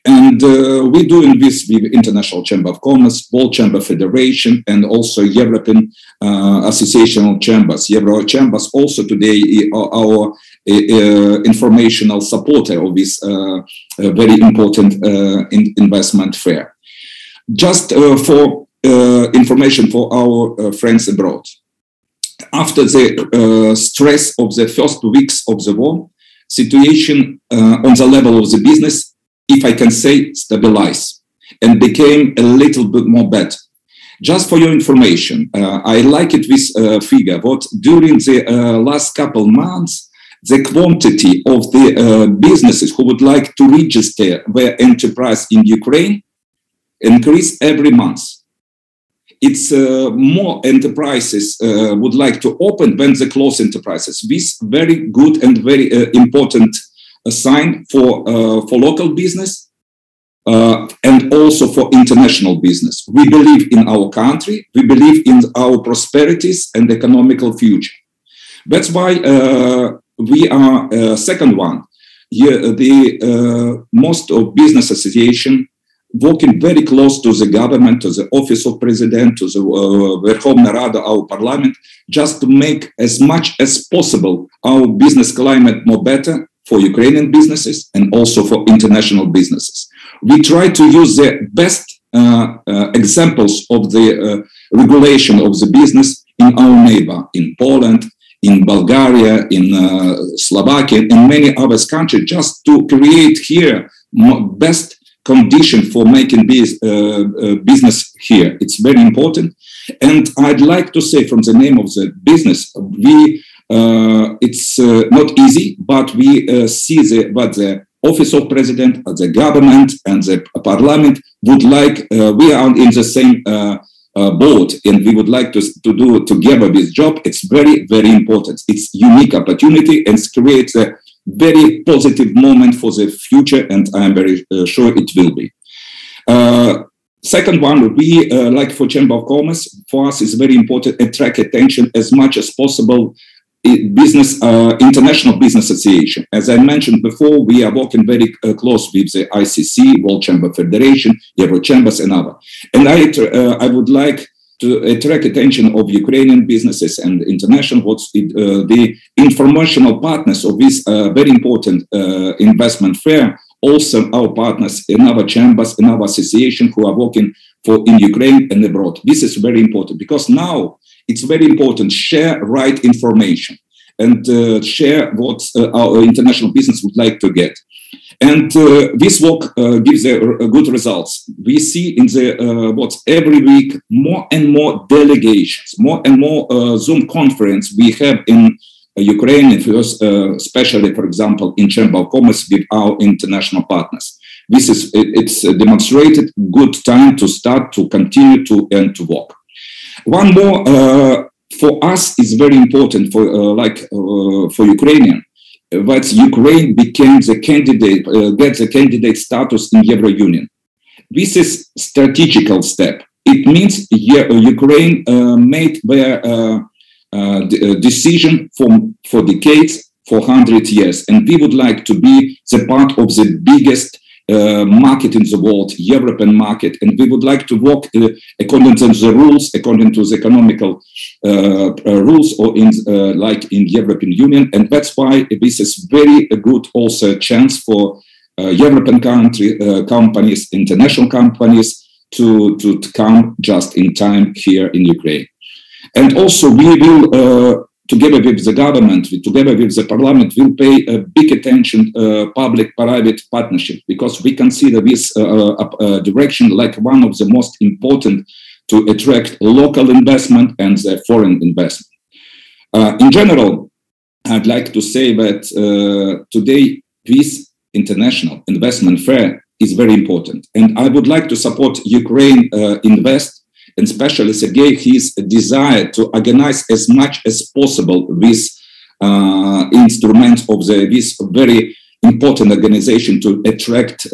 And we're doing this with International Chamber of Commerce, World Chamber Federation, and also European Association of Chambers. Euro Chambers also today are our informational supporter of this very important investment fair. Just for information for our friends abroad. After the stress of the first weeks of the war, situation on the level of the business, if I can say, stabilized and became a little bit more better. Just for your information, I like it this figure, but during the last couple months, the quantity of the businesses who would like to register their enterprise in Ukraine increased every month. it's more enterprises would like to open than the closed enterprises. This very good and very important sign for local business and also for international business. We believe in our country. We believe in our prosperities and economical future. That's why we are second one. Here, the most of business association working very close to the government, to the office of president, to the Verkhovna Rada, our parliament, just to make as much as possible our business climate more better for Ukrainian businesses and also for international businesses. We try to use the best examples of the regulation of the business in our neighbor, in Poland, in Bulgaria, in Slovakia, and many other countries, just to create here best condition for making business here. It's very important. And I'd like to say from the name of the business, it's not easy, but we see what the office of president, the government, and the parliament would like. We are in the same boat, and we would like to do together this job. It's very, very important. It's unique opportunity and creates a very positive moment for the future, and I'm very sure it will be. Second one, we like for Chamber of Commerce, for us is very important to attract attention as much as possible. International Business Association. As I mentioned before, we are working very close with the ICC, World Chamber Federation, Euro Chambers, and other. And I would like to attract attention of Ukrainian businesses and international the informational partners of this very important investment fair. Also, our partners in our chambers, in our association, who are working in Ukraine and abroad. This is very important because now it's very important to share right information and share what our international business would like to get. And this work gives good results. We see in the every week more and more delegations, more and more Zoom conference we have in Ukraine, especially, for example, in Chamber of Commerce with our international partners. It's demonstrated good time to start, to continue to work. One more for us is very important for Ukrainian. That Ukraine became the candidate, gets a candidate status in Euro Union. This is strategical step. It means Ukraine made their decision for decades, for 100 years, and we would like to be the part of the biggest market in the world, European market, and we would like to work according to the rules, according to the economical rules, or like in European Union, and that's why this is very good also chance for European companies, international companies to come just in time here in Ukraine. And also we will together with the government, together with the parliament, will pay a big attention public-private partnership, because we consider this direction like one of the most important to attract local investment and foreign investment. In general, I'd like to say that today this international investment fair is very important, and I would like to support Ukraine Invest, and especially Sergei, his desire to organize as much as possible this instruments of this very important organization to attract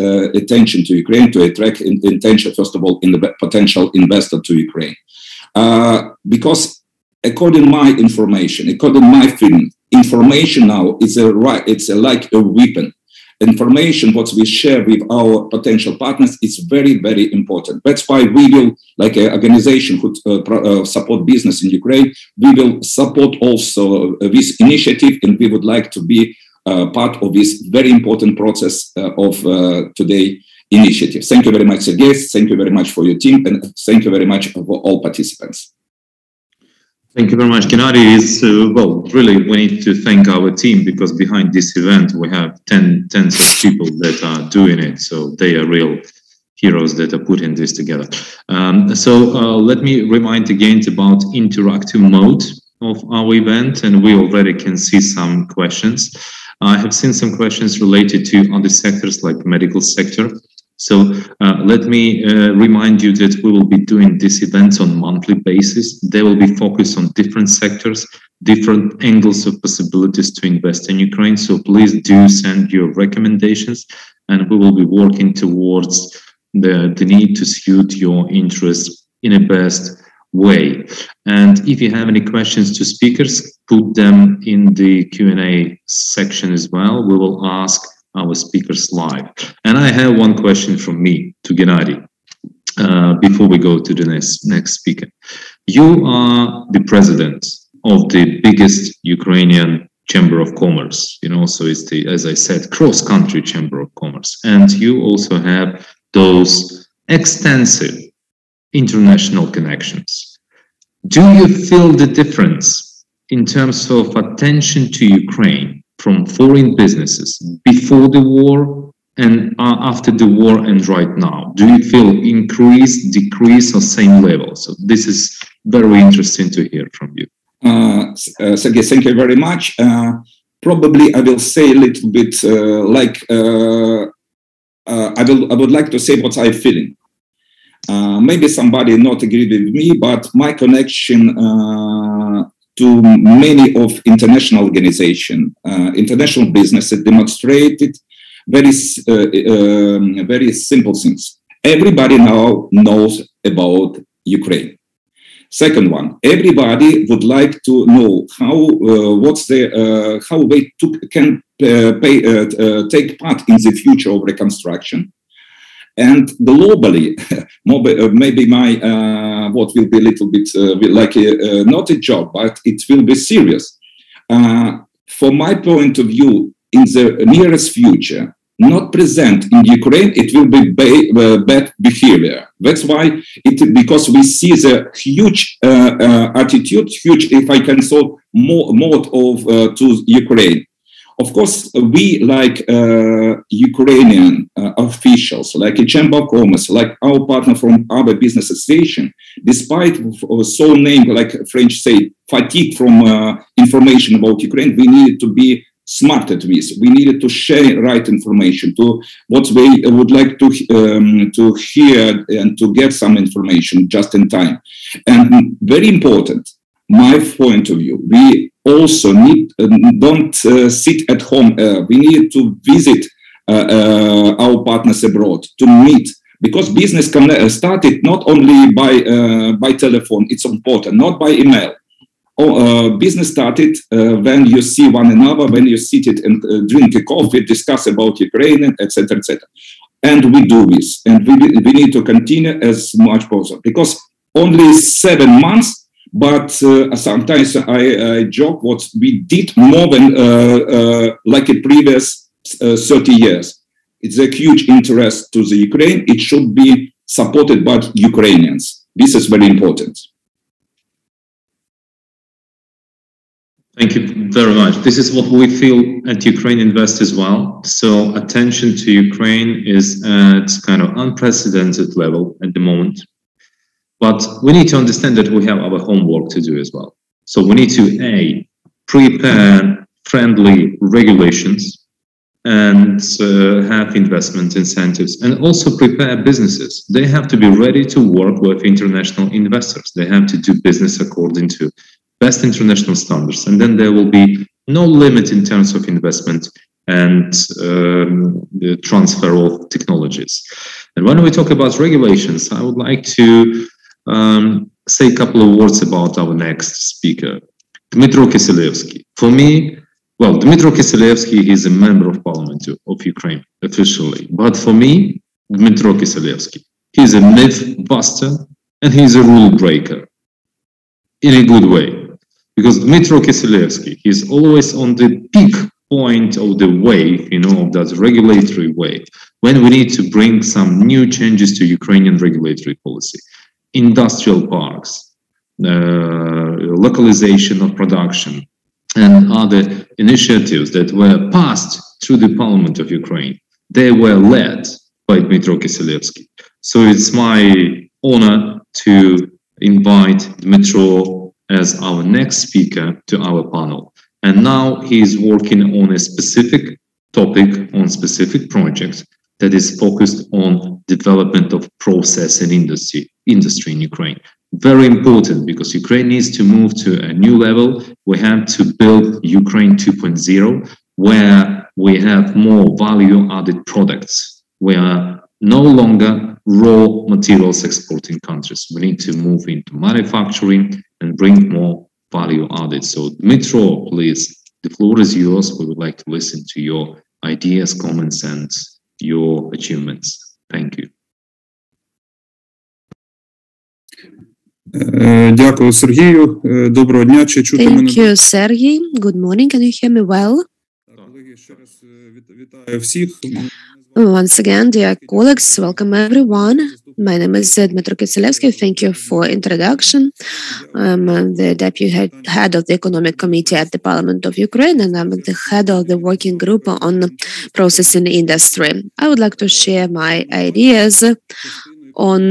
attention to Ukraine, to attract attention, first of all, in the potential investor to Ukraine. Because according to my information, according to my feeling, information now is it's like a weapon. Information, what we share with our potential partners, is very, very important. That's why we will, like an organization who support business in Ukraine, we will support also this initiative, and we would like to be part of this very important process of today initiative. Thank you very much, Sergei. Thank you very much for your team, and thank you very much for all participants. Thank you very much, Gennady. Well, really, we need to thank our team, because behind this event we have tens of people that are doing it. So they are real heroes that are putting this together. Let me remind again about interactive mode of our event, and we already can see some questions. I have seen some questions related to other sectors like medical sector. So let me remind you that we will be doing these events on a monthly basis. They will be focused on different sectors, different angles of possibilities to invest in Ukraine. So please do send your recommendations, and we will be working towards the need to suit your interests in a best way. And if you have any questions to speakers, put them in the Q&A section as well. We will ask our speakers live. And I have one question from me to Gennady before we go to the next speaker. You are the president of the biggest Ukrainian Chamber of Commerce, so it's the, as I said, cross-country Chamber of Commerce. And you also have those extensive international connections. Do you feel the difference in terms of attention to Ukraine from foreign businesses before the war and after the war and right now? Do you feel increase, decrease, or same level? So this is very interesting to hear from you. Sergey, thank you very much. Probably I will say a little bit I would like to say what I'm feeling. Maybe somebody not agree with me, but my connection to many of international organizations, international businesses demonstrated very simple things. Everybody now knows about Ukraine. Second one, everybody would like to know how they can take part in the future of reconstruction. And globally, maybe my what will be a little bit like not a job, but it will be serious. From my point of view, in the nearest future, not present in Ukraine, it will be bad behavior. That's why because we see the huge attitude, huge, if I can say, mode of to Ukraine. Of course, we like Ukrainian officials, like a Chamber of Commerce, like our partner from other business association, despite so named, like French say, fatigue from information about Ukraine, we needed to be smarter with. We needed to share right information to what we would like to hear and to get some information just in time. And very important, my point of view, we also don't sit at home. We need to visit our partners abroad to meet, because business started not only by telephone. It's important, not by email. Business started when you see one another, when you sit and drink a coffee, discuss about Ukraine, etc., etc. And we do this, and we need to continue as much possible, because only 7 months. But sometimes I joke what we did more than like a previous 30 years. It's a huge interest to the Ukraine. It should be supported by Ukrainians. This is very important. Thank you very much. This is what we feel at Ukraine Invest as well. So attention to Ukraine is at kind of unprecedented level at the moment. But we need to understand that we have our homework to do as well. So we need to, prepare friendly regulations and have investment incentives, and also prepare businesses. They have to be ready to work with international investors. They have to do business according to best international standards. And then there will be no limit in terms of investment and the transfer of technologies. And when we talk about regulations, I would like to say a couple of words about our next speaker, Dmytro Kiselevsky. For me, well, Dmytro Kiselevsky is a member of Parliament of Ukraine officially, but for me, Dmytro Kiselevsky, he's a myth buster and he's a rule breaker in a good way, because Dmytro Kiselevsky is always on the peak point of the wave, of that regulatory wave, when we need to bring some new changes to Ukrainian regulatory policy. Industrial parks, localization of production, and other initiatives that were passed through the Parliament of Ukraine. They were led by Dmytro Kiselevsky. So it's my honor to invite Dmytro as our next speaker to our panel. And now he is working on a specific topic, on specific projects, that is focused on development of process and industry in Ukraine. Very important, because Ukraine needs to move to a new level. We have to build Ukraine 2.0, where we have more value-added products. We are no longer raw materials exporting countries. We need to move into manufacturing and bring more value added. So Dmitro, please, the floor is yours. We would like to listen to your ideas, comments, and your achievements. Thank you. Дякую, Сергію. Доброго дня. Чи чути мене? Thank you, Sergey. Good morning. Can you hear me well? Колеги, ще раз вітаю всіх. Once again, dear colleagues, welcome everyone. My name is Dmitro Kiselevsky. Thank you for introduction. I'm the deputy head of the Economic Committee at the Parliament of Ukraine, and I'm the head of the working group on processing industry. I would like to share my ideas on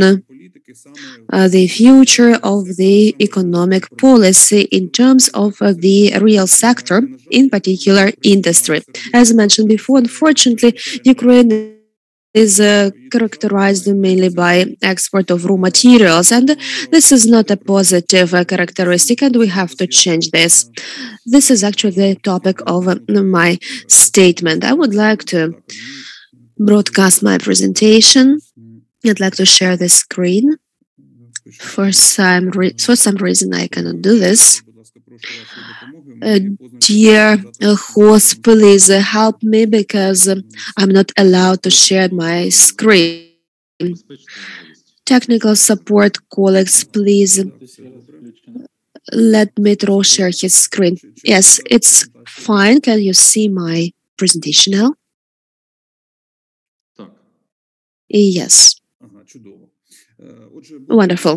the future of the economic policy in terms of the real sector, in particular industry. As mentioned before, unfortunately, Ukraine is characterized mainly by export of raw materials, and this is not a positive characteristic, and we have to change this. This is actually the topic of my statement. I would like to broadcast my presentation. I'd like to share the screen. For some reason, I cannot do this. Dear host, please help me, because I'm not allowed to share my screen. Technical support colleagues, please let Dmitro share his screen. Yes, it's fine. Can you see my presentation now? Yes. Wonderful.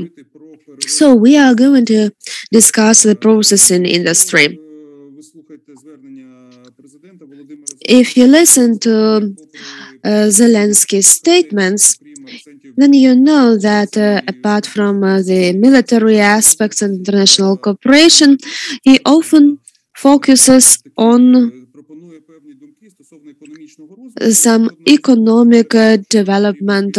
So we are going to discuss the processing industry. If you listen to Zelensky's statements, then you know that apart from the military aspects and international cooperation, he often focuses on some economic development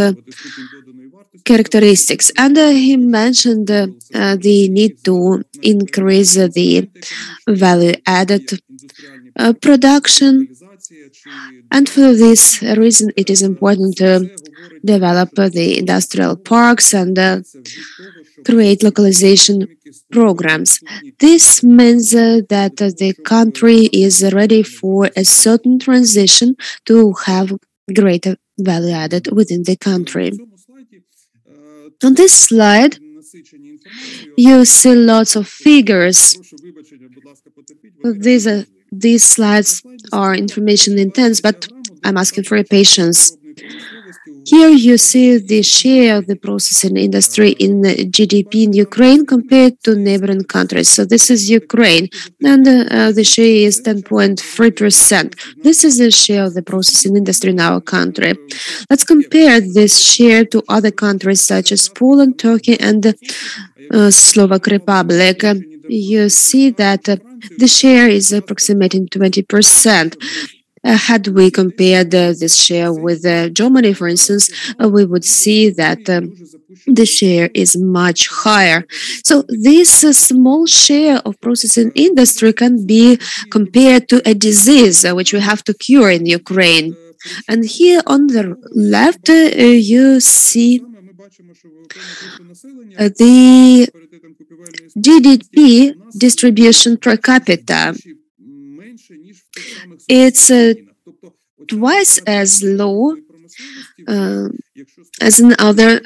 characteristics, and he mentioned the need to increase the value-added production, and for this reason it is important to develop the industrial parks and create localization programs. This means that the country is ready for a certain transition to have greater value added within the country. On this slide, you see lots of figures. These slides are information intense, but I'm asking for your patience. Here you see the share of the processing industry in GDP in Ukraine compared to neighboring countries. So this is Ukraine, and the share is 10.3%. This is the share of the processing industry in our country. Let's compare this share to other countries such as Poland, Turkey, and Slovak Republic. You see that the share is approximating 20%. Had we compared this share with Germany, for instance, we would see that the share is much higher. So this small share of processing industry can be compared to a disease which we have to cure in Ukraine. And here on the left, you see the GDP distribution per capita. It's twice as low as in other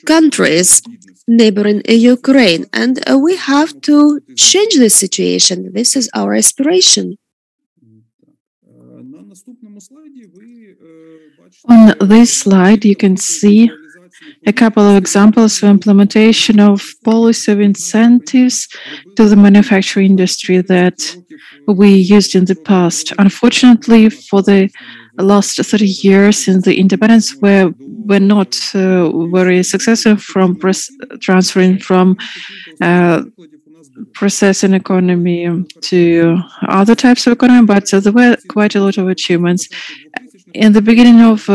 countries neighboring Ukraine, and we have to change the situation. This is our aspiration. On this slide, you can see a couple of examples of implementation of policy of incentives to the manufacturing industry that we used in the past. Unfortunately, for the last 30 years since the independence, we're not very successful from transferring from processing economy to other types of economy, but there were quite a lot of achievements. In the beginning of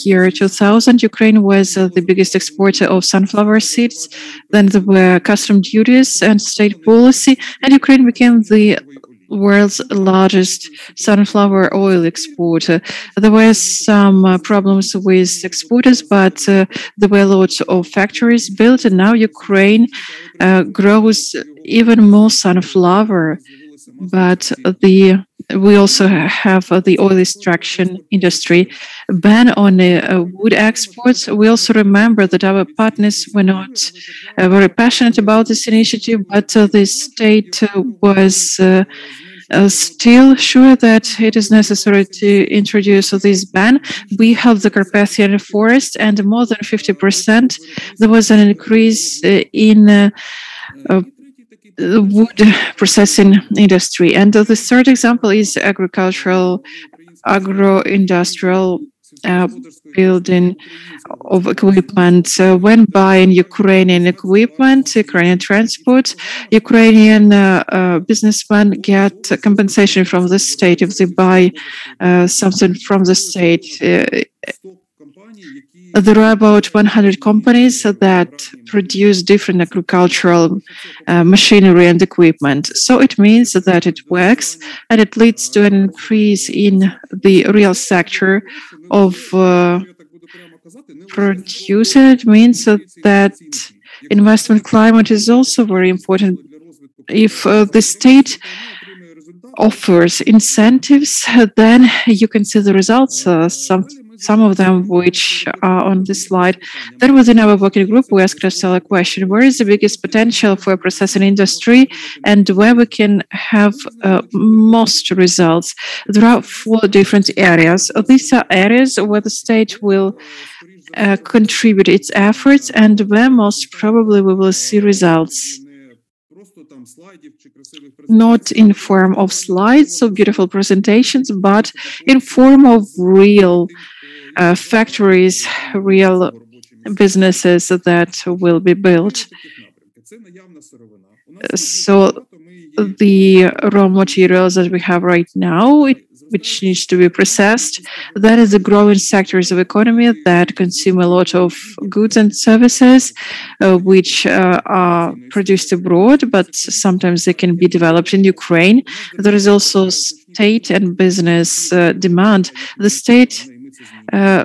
year 2000, Ukraine was the biggest exporter of sunflower seeds. Then there were custom duties and state policy, and Ukraine became the world's largest sunflower oil exporter. There were some problems with exporters, but there were lots of factories built, and now Ukraine grows even more sunflower. But we also have the oil extraction industry ban on wood exports. We also remember that our partners were not very passionate about this initiative, but the state was still sure that it is necessary to introduce this ban. We have the Carpathian forest, and more than 50%. There was an increase in wood processing industry. And the third example is agro-industrial building of equipment. When buying Ukrainian equipment, Ukrainian transport, Ukrainian businessmen get compensation from the state if they buy something from the state. There are about 100 companies that produce different agricultural machinery and equipment. So it means that it works, and it leads to an increase in the real sector of producing. It means that investment climate is also very important. If the state offers incentives, then you can see the results. Some of them which are on this slide. Then within our working group, we asked ourselves a question: where is the biggest potential for processing industry and where we can have most results? There are 4 different areas. These are areas where the state will contribute its efforts and where most probably we will see results. Not in form of slides or beautiful presentations, but in form of real factories, real businesses that will be built. So the raw materials that we have right now, which needs to be processed, that is the growing sectors of economy that consume a lot of goods and services, which are produced abroad, but sometimes they can be developed in Ukraine. There is also state and business demand. The state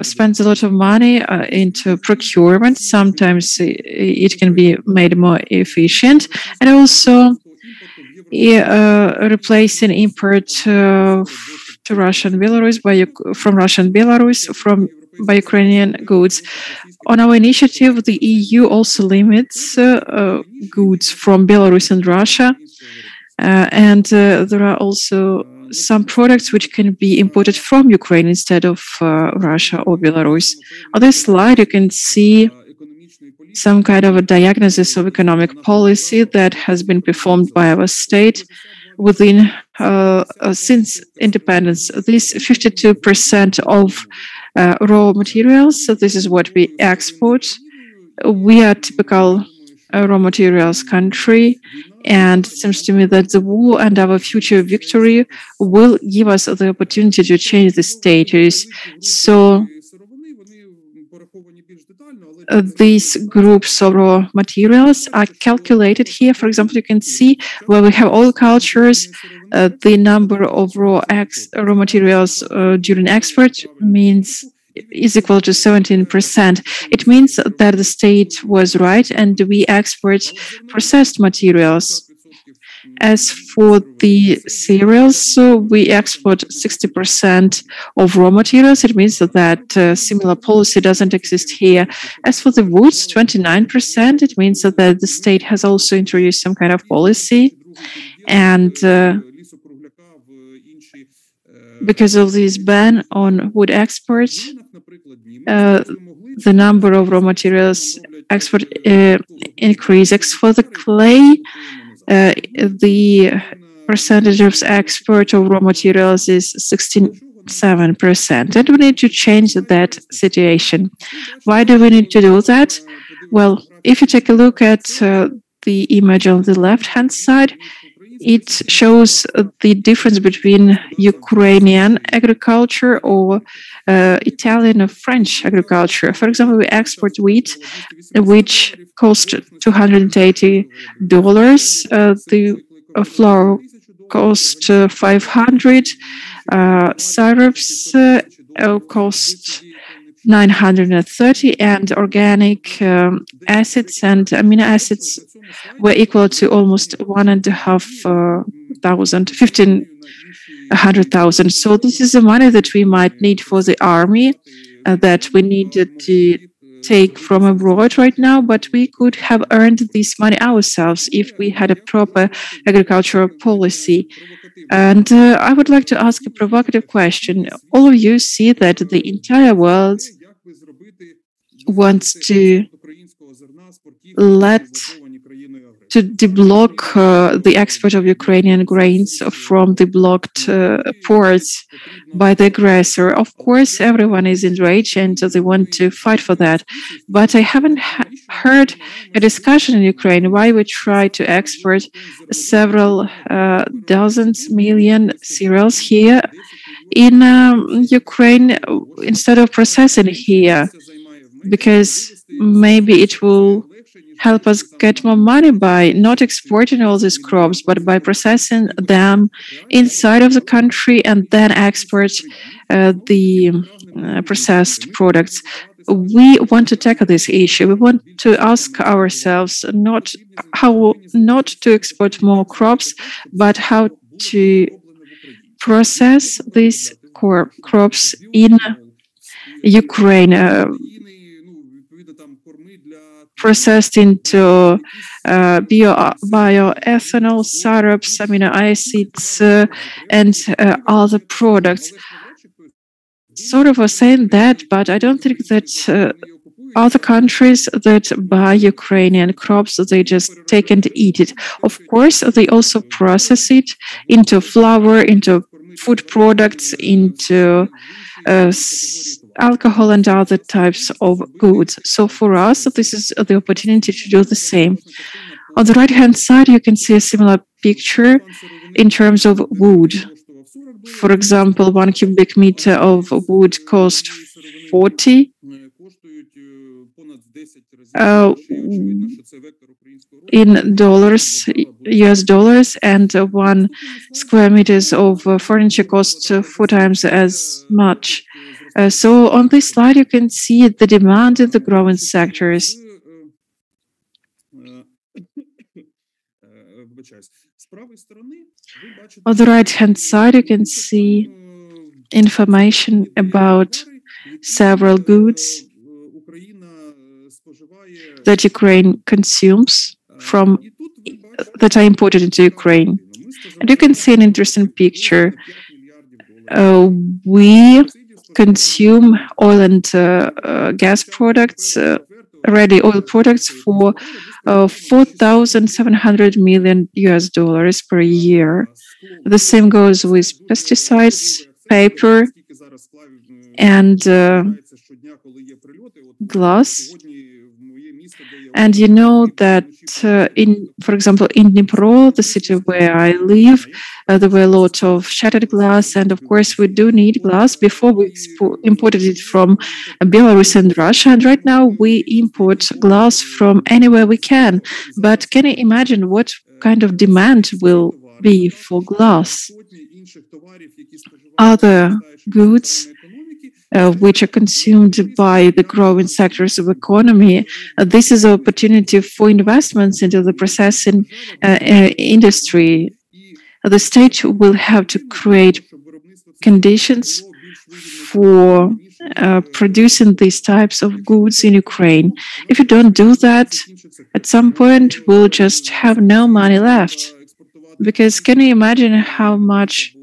spends a lot of money into procurement. Sometimes it can be made more efficient, and also replacing import to Russia and Belarus by Ukrainian goods. On our initiative, the EU also limits goods from Belarus and Russia, and there are also some products which can be imported from Ukraine instead of Russia or Belarus. On this slide, you can see some kind of a diagnosis of economic policy that has been performed by our state within since independence. This 52% of raw materials, so this is what we export. We are a typical raw materials country, and it seems to me that the war and our future victory will give us the opportunity to change the status. So these groups of raw materials are calculated here. For example, you can see where we have oil cultures, the number of raw materials during export is equal to 17%. It means that the state was right and we export processed materials. As for the cereals, so we export 60% of raw materials. It means that similar policy doesn't exist here. As for the woods, 29%. It means that the state has also introduced some kind of policy. And because of this ban on wood export, the number of raw materials export increase. As for the clay, the percentage of export of raw materials is 67%, and we need to change that situation. Why do we need to do that? Well, if you take a look at the image on the left-hand side, It shows the difference between Ukrainian agriculture or Italian or French agriculture. For example, we export wheat, which cost $280. The flour cost 500. Syrups cost 930, and organic acids and amino acids were equal to almost 1,500,000. So this is the money that we might need for the army, that we needed to take from abroad right now, but we could have earned this money ourselves if we had a proper agricultural policy. And I would like to ask a provocative question. All of you see that the entire world wants to deblock the export of Ukrainian grains from the blocked ports by the aggressor. Of course, everyone is enraged and they want to fight for that. But I haven't heard a discussion in Ukraine why we try to export several dozens million cereals here in Ukraine instead of processing here, because maybe it will help us get more money by not exporting all these crops, but by processing them inside of the country and then export the processed products. We want to tackle this issue. We want to ask ourselves not to export more crops, but how to process these crops in Ukraine, processed into bioethanol, syrups, amino acids, and other products. Sort of was saying that, but I don't think that other countries that buy Ukrainian crops, they just take and eat it. Of course, they also process it into flour, into food products, into alcohol and other types of goods. So for us, this is the opportunity to do the same. On the right-hand side, you can see a similar picture in terms of wood. For example, 1 cubic meter of wood cost 40 in dollars, US dollars, and 1 square meters of furniture costs 4 times as much. So on this slide, you can see the demand in the growing sectors. On the right-hand side, you can see information about several goods that Ukraine consumes that are imported into Ukraine. And you can see an interesting picture. We consume oil and gas products, ready oil products for $4,700 million US per year. The same goes with pesticides, paper, and glass. And you know that, for example, in Dnipro, the city where I live, there were a lot of shattered glass, and of course we do need glass. Before we imported it from Belarus and Russia, and right now we import glass from anywhere we can. But can you imagine what kind of demand will be for glass? Other goods which are consumed by the growing sectors of economy. This is an opportunity for investments into the processing industry. The state will have to create conditions for producing these types of goods in Ukraine. If you don't do that, at some point we'll just have no money left. Because can you imagine how much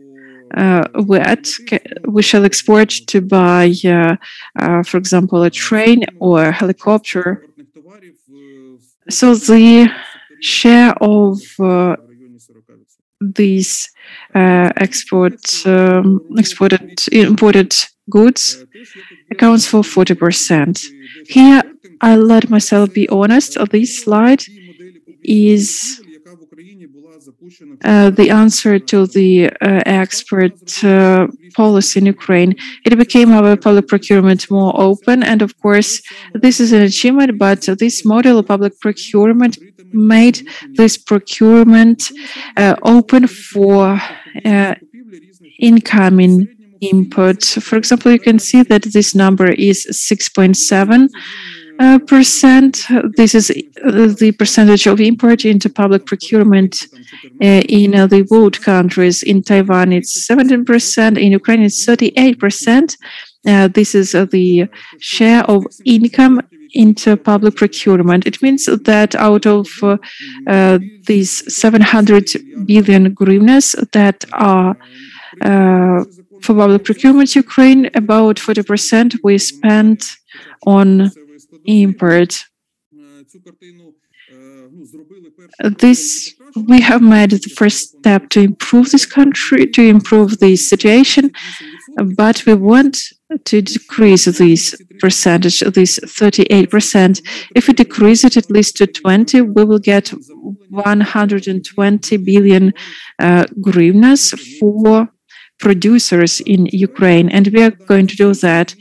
we shall export to buy, for example, a train or a helicopter? So the share of these imported goods accounts for 40%. Here, I'll let myself be honest. This slide is the answer to the export policy in Ukraine. It became our public procurement more open, and of course, this is an achievement, but this model of public procurement made this procurement open for incoming input. For example, you can see that this number is 6.7%. This is the percentage of import into public procurement in the world countries. In Taiwan, it's 17%. In Ukraine, it's 38%. This is the share of income into public procurement. It means that out of these 700 billion hryvnias that are for public procurement, Ukraine, about 40% we spent on import. This we have made the first step to improve this country, to improve the situation, but we want to decrease this percentage, this 38%. If we decrease it at least to 20, we will get 120 billion hryvnias for producers in Ukraine, and we are going to do that.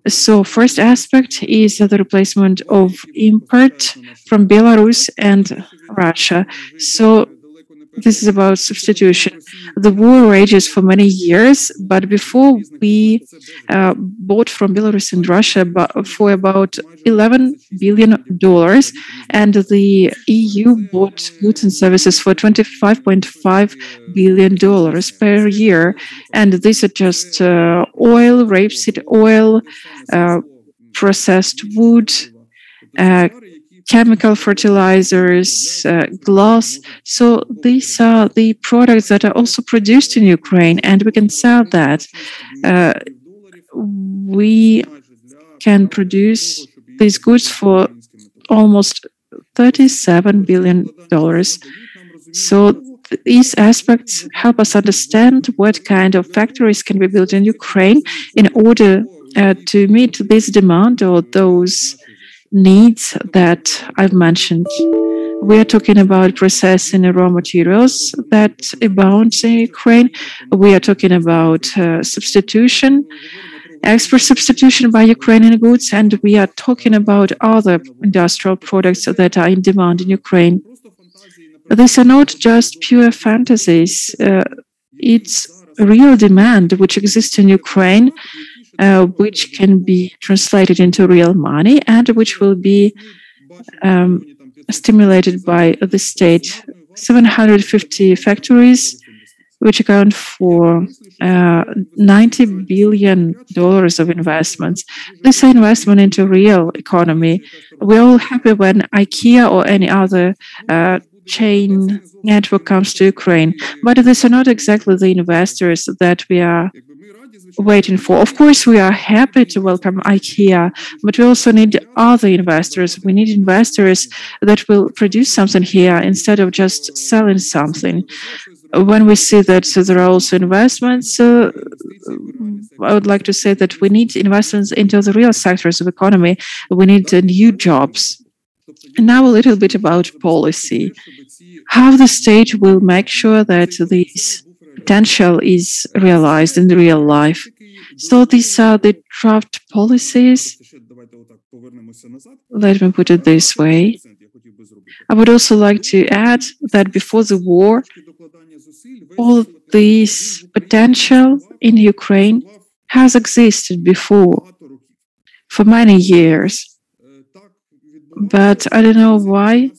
So first aspect is the replacement of import from Belarus and Russia. So this is about substitution. The war rages for many years, but before we bought from Belarus and Russia for about $11 billion, and the EU bought goods and services for $25.5 billion per year. And these are just oil, rapeseed oil, processed wood, chemical fertilizers, glass. So these are the products that are also produced in Ukraine, and we can sell that. We can produce these goods for almost $37 billion. So these aspects help us understand what kind of factories can be built in Ukraine in order to meet this demand or those needs that I've mentioned. We are talking about processing raw materials that abound in Ukraine. We are talking about substitution, export substitution by Ukrainian goods, and we are talking about other industrial products that are in demand in Ukraine. These are not just pure fantasies. It's real demand which exists in Ukraine, which can be translated into real money and which will be stimulated by the state. 750 factories, which account for $90 billion of investments. This is investment into real economy. We're all happy when IKEA or any other chain network comes to Ukraine, but these are not exactly the investors that we are waiting for. Of course, we are happy to welcome IKEA, but we also need other investors. We need investors that will produce something here instead of just selling something. When we see that there are also investments, I would like to say that we need investments into the real sectors of economy. We need new jobs. And now a little bit about policy. How the state will make sure that this potential is realized in real life. So these are the draft policies. Let me put it this way. I would also like to add that before the war, all this potential in Ukraine has existed before for many years. But I don't know why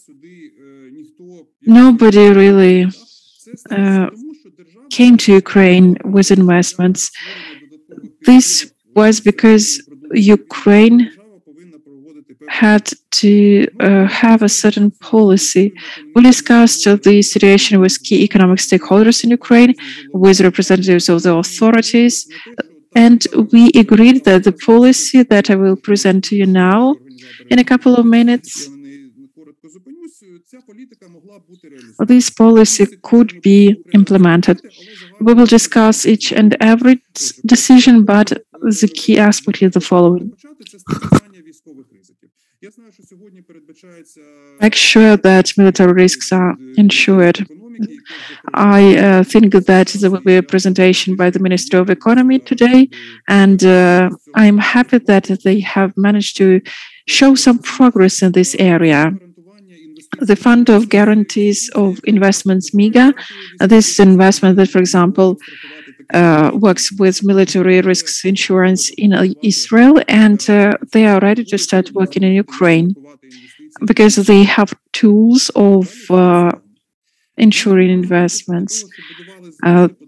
nobody really came to Ukraine with investments. This was because Ukraine had to have a certain policy. We discussed the situation with key economic stakeholders in Ukraine, with representatives of the authorities, and we agreed that the policy that I will present to you now in a couple of minutes, this policy could be implemented. We will discuss each and every decision, but the key aspect is the following. Make sure that military risks are ensured. I think that there will be a presentation by the Minister of Economy today, and I'm happy that they have managed to show some progress in this area. The Fund of Guarantees of Investments, MIGA, this is an investment that, for example, works with military risks insurance in Israel, and they are ready to start working in Ukraine because they have tools of ensuring investments.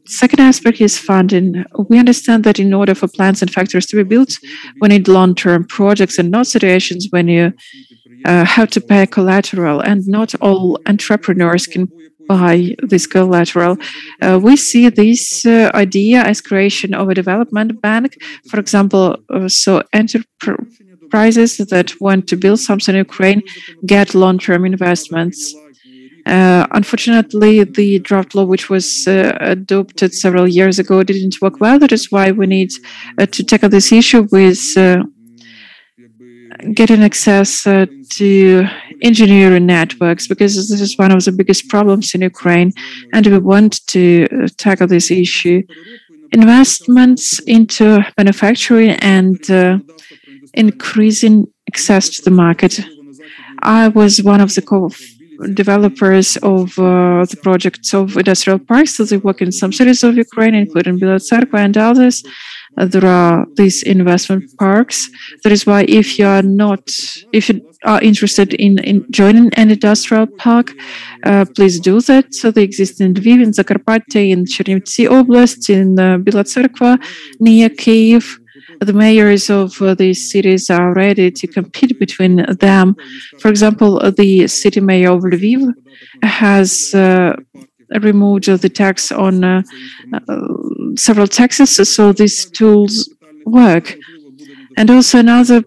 Second aspect is funding. We understand that in order for plants and factories to be built, we need long-term projects and not situations when you have to pay collateral, and not all entrepreneurs can buy this collateral. We see this idea as creation of a development bank. For example, so enterprises that want to build something in Ukraine get long-term investments. Unfortunately, the draft law, which was adopted several years ago, didn't work well. That is why we need to tackle this issue with getting access to engineering networks, because this is one of the biggest problems in Ukraine, and we want to tackle this issue. Investments into manufacturing and increasing access to the market. I was one of the developers of the projects of industrial parks. So they work in some cities of Ukraine, including Belarus and others. There are these investment parks. That is why if you are interested in joining an industrial park, please do that. So they exist in Lviv, in Zakarpattia, in Chernivtsi Oblast, in Bila near Kyiv. The mayors of these cities are ready to compete between them. For example, the city mayor of Lviv has removed the tax on several taxes, so these tools work. And also another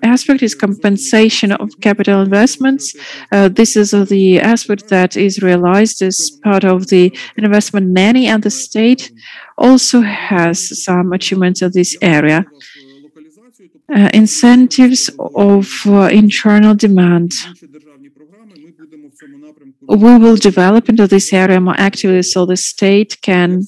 aspect is compensation of capital investments. This is the aspect that is realized as part of the investment nanny, and the state also has some achievements in this area. Incentives of internal demand. We will develop into this area more actively so the state can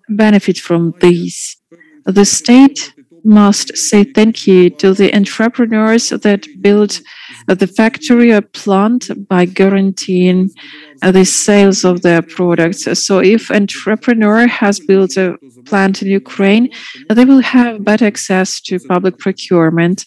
benefit from these. The state must say thank you to the entrepreneurs that build the factory or plant by guaranteeing the sales of their products. So if entrepreneur has built a plant in Ukraine, they will have better access to public procurement.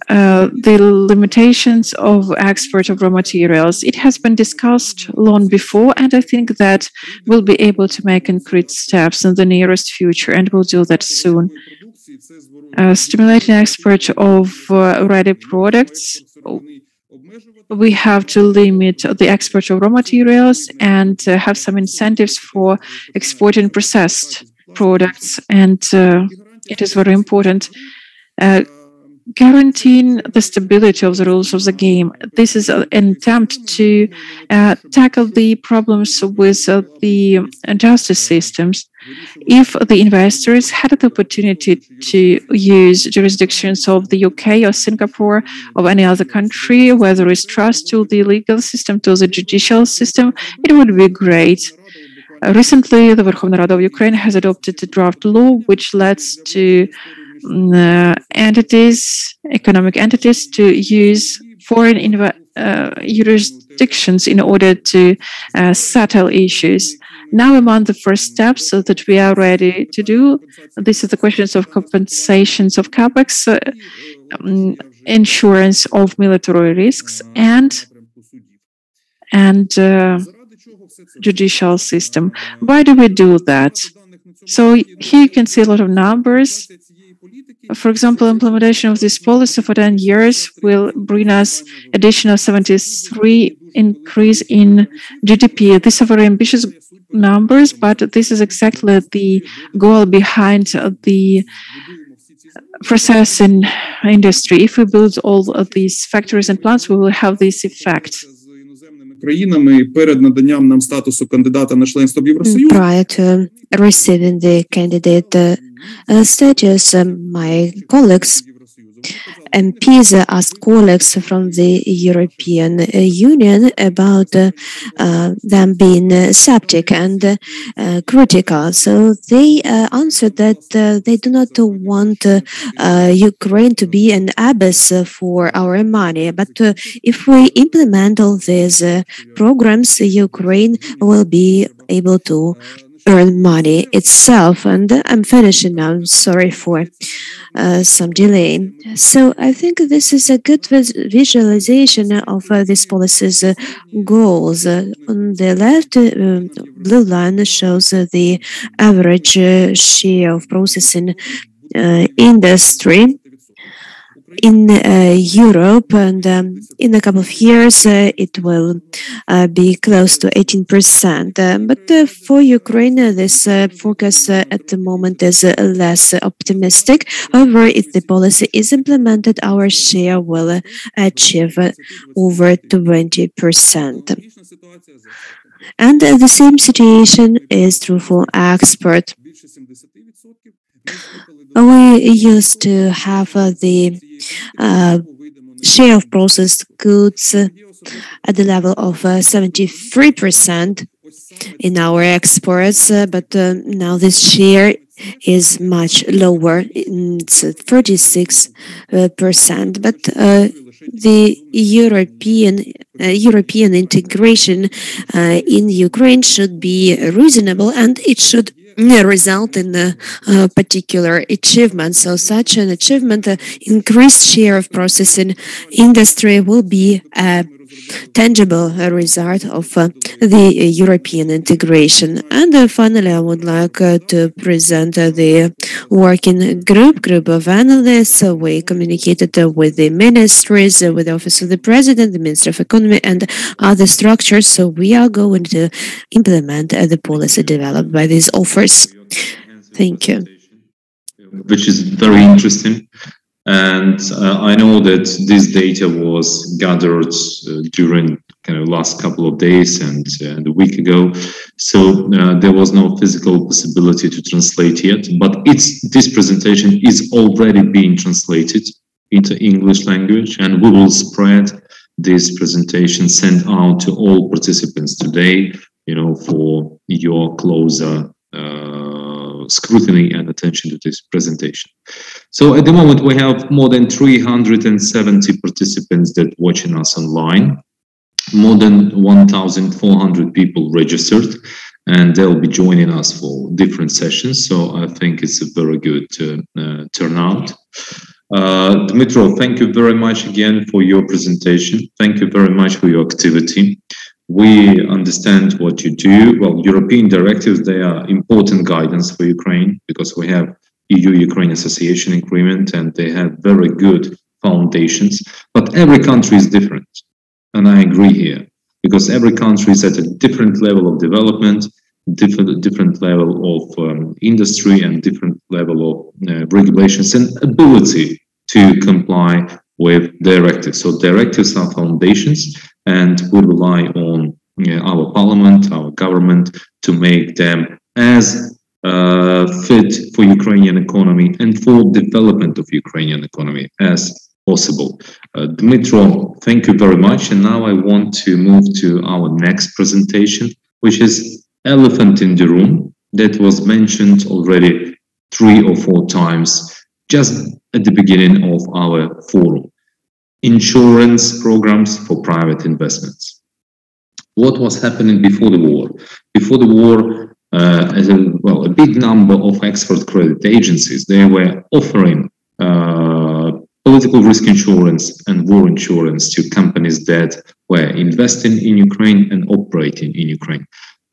The limitations of export of raw materials. It has been discussed long before, and I think that we'll be able to make concrete steps in the nearest future, and we'll do that soon. Stimulating export of ready products. We have to limit the export of raw materials and have some incentives for exporting processed products, and it is very important. Guaranteeing the stability of the rules of the game. This is an attempt to tackle the problems with the justice systems. If the investors had the opportunity to use jurisdictions of the UK or Singapore or any other country where there is trust to the legal system, to the judicial system, it would be great. Recently, the Verkhovna Rada of Ukraine has adopted a draft law which leads to economic entities to use foreign jurisdictions in order to settle issues. Now, among the first steps that we are ready to do, this is the questions of compensations of capex, insurance of military risks, and judicial system. Why do we do that? So here you can see a lot of numbers. For example, implementation of this policy for 10 years will bring us additional 73 increase in GDP. These are very ambitious numbers, but this is exactly the goal behind the processing industry. If we build all of these factories and plants, we will have this effect. Prior to receiving the candidate status, my colleagues MPs asked colleagues from the European Union about them being skeptic and critical. So they answered that they do not want Ukraine to be an abyss for our money. But if we implement all these programs, Ukraine will be able to earn money itself. And I'm finishing now. I'm sorry for some delay. So I think this is a good visualization of this policy's goals. On the left, blue line shows the average share of processing industry in Europe, and in a couple of years it will be close to 18%. But for Ukraine, this forecast at the moment is less optimistic. However, if the policy is implemented, our share will achieve over 20%. And the same situation is true for export. We used to have the share of processed goods at the level of 73% in our exports, but now this share is much lower. It's 36%. But the European integration in Ukraine should be reasonable, and it should result in a particular achievement. So such an achievement, increased share of processing industry, will be a tangible result of the European integration. And finally, I would like to present the working group of analysts. We communicated with the ministries, with the Office of the President, the Minister of Economy, and other structures. So we are going to implement the policy developed by these offers. Thank you. Which is very interesting. And I know that this data was gathered during kind of last couple of days and a week ago. So there was no physical possibility to translate yet. But this presentation is already being translated into English language, and we will spread this presentation, sent out to all participants today, for your closer scrutiny and attention to this presentation. So at the moment we have more than 370 participants that watching us online, more than 1,400 people registered, and they'll be joining us for different sessions. So I think it's a very good turnout. Dmitro, thank you very much again for your presentation. Thank you very much for your activity. We understand what you do. Well, European directives, they are important guidance for Ukraine because we have EU-Ukraine Association Agreement and they have very good foundations. But every country is different. And I agree here because every country is at a different level of development, different level of industry and different level of regulations and ability to comply with directives. So directives are foundations, and we rely on our parliament, our government, to make them as fit for Ukrainian economy and for development of Ukrainian economy as possible. Dmitro, thank you very much. And now I want to move to our next presentation, which is elephant in the room that was mentioned already 3 or 4 times just at the beginning of our forum. Insurance programs for private investments. What was happening before the war? Before the war, a big number of export credit agencies, they were offering political risk insurance and war insurance to companies that were investing in Ukraine and operating in Ukraine.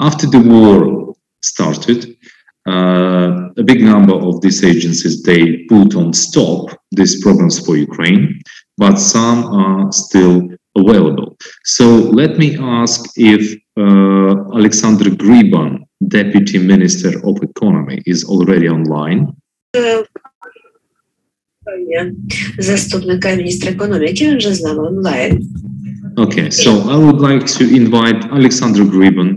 After the war started, a big number of these agencies, they put on stop these programs for Ukraine, but some are still available. So let me ask if Alexander Griban, Deputy Minister of Economy, is already online. Okay, so I would like to invite Alexander Griban,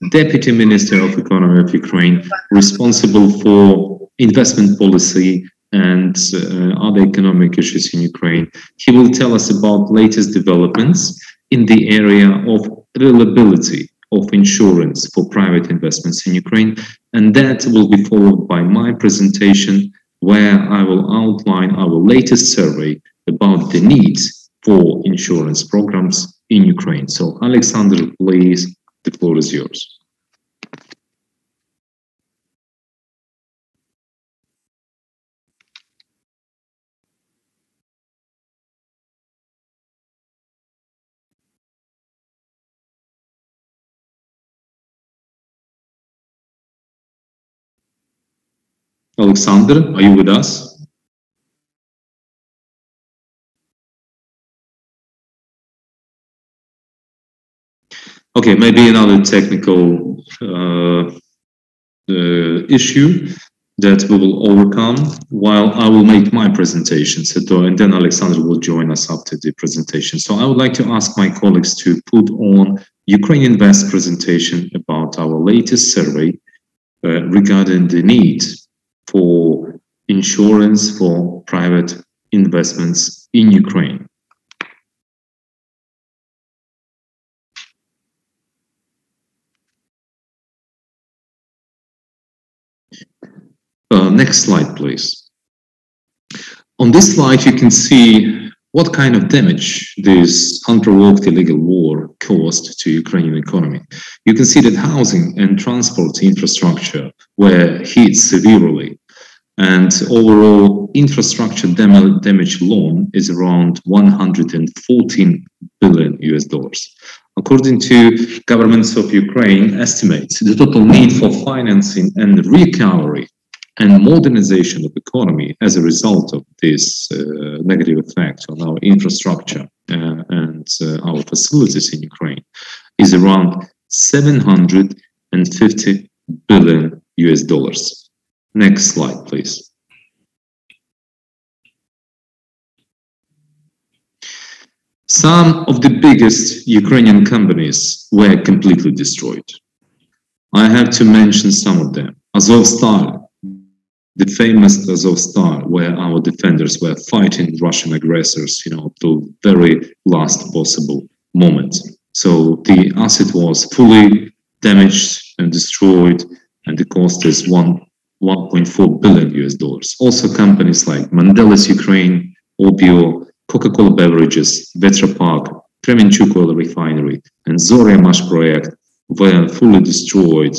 Deputy Minister of Economy of Ukraine, responsible for investment policy and other economic issues in Ukraine. He will tell us about latest developments in the area of availability of insurance for private investments in Ukraine, and that will be followed by my presentation, where I will outline our latest survey about the needs for insurance programs in Ukraine. So, Alexander, please, the floor is yours. Alexander, are you with us? Okay, maybe another technical issue that we will overcome while I will make my presentation. So, and then Alexander will join us after the presentation. So I would like to ask my colleagues to put on Ukraine Invest presentation about our latest survey regarding the need for insurance for private investments in Ukraine. Next slide, please. On this slide, you can see what kind of damage this unprovoked illegal war caused to Ukrainian economy. You can see that housing and transport infrastructure were hit severely, and overall infrastructure damage alone is around $114 billion US. According to governments of Ukraine estimates, the total need for financing and recovery and modernization of economy as a result of this negative effect on our infrastructure and our facilities in Ukraine is around $750 billion US. Next slide, please. Some of the biggest Ukrainian companies were completely destroyed. I have to mention some of them. Azovstal, the famous Azovstal, where our defenders were fighting Russian aggressors, to very last possible moment. So the asset was fully damaged and destroyed, and the cost is $1.4 billion US. Also, companies like Mandelis Ukraine, Obio, Coca-Cola Beverages, Vetropark, Kremenchuk Oil Refinery, and Zorya Mash Project were fully destroyed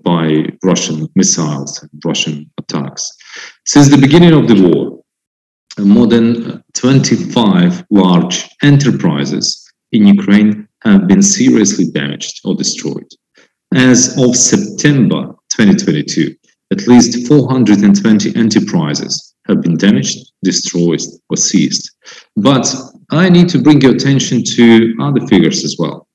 by Russian missiles and Russian attacks. Since the beginning of the war, more than 25 large enterprises in Ukraine have been seriously damaged or destroyed. As of September 2022, at least 420 enterprises have been damaged, destroyed, or seized. But I need to bring your attention to other figures as well.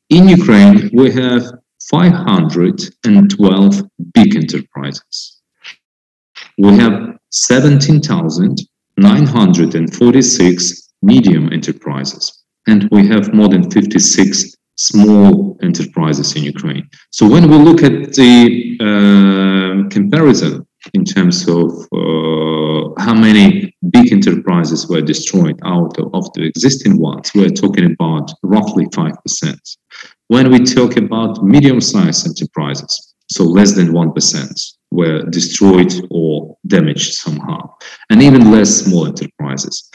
In Ukraine, we have 512 big enterprises. We have 17,946 medium enterprises, and we have more than 56 small enterprises in Ukraine. So when we look at the comparison in terms of how many big enterprises were destroyed out of the existing ones, we're talking about roughly 5%. When we talk about medium-sized enterprises, so less than 1% were destroyed or damaged somehow, and even less small enterprises.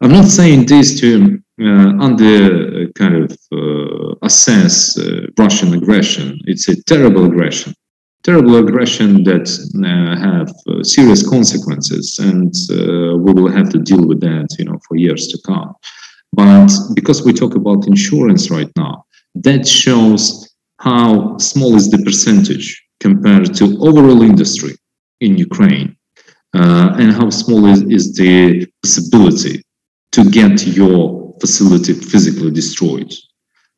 I'm not saying this to assess Russian aggression. It's a terrible aggression that have serious consequences, and we will have to deal with that, for years to come. But because we talk about insurance right now, that shows how small is the percentage compared to overall industry in Ukraine, and how small is the possibility to get your facility physically destroyed.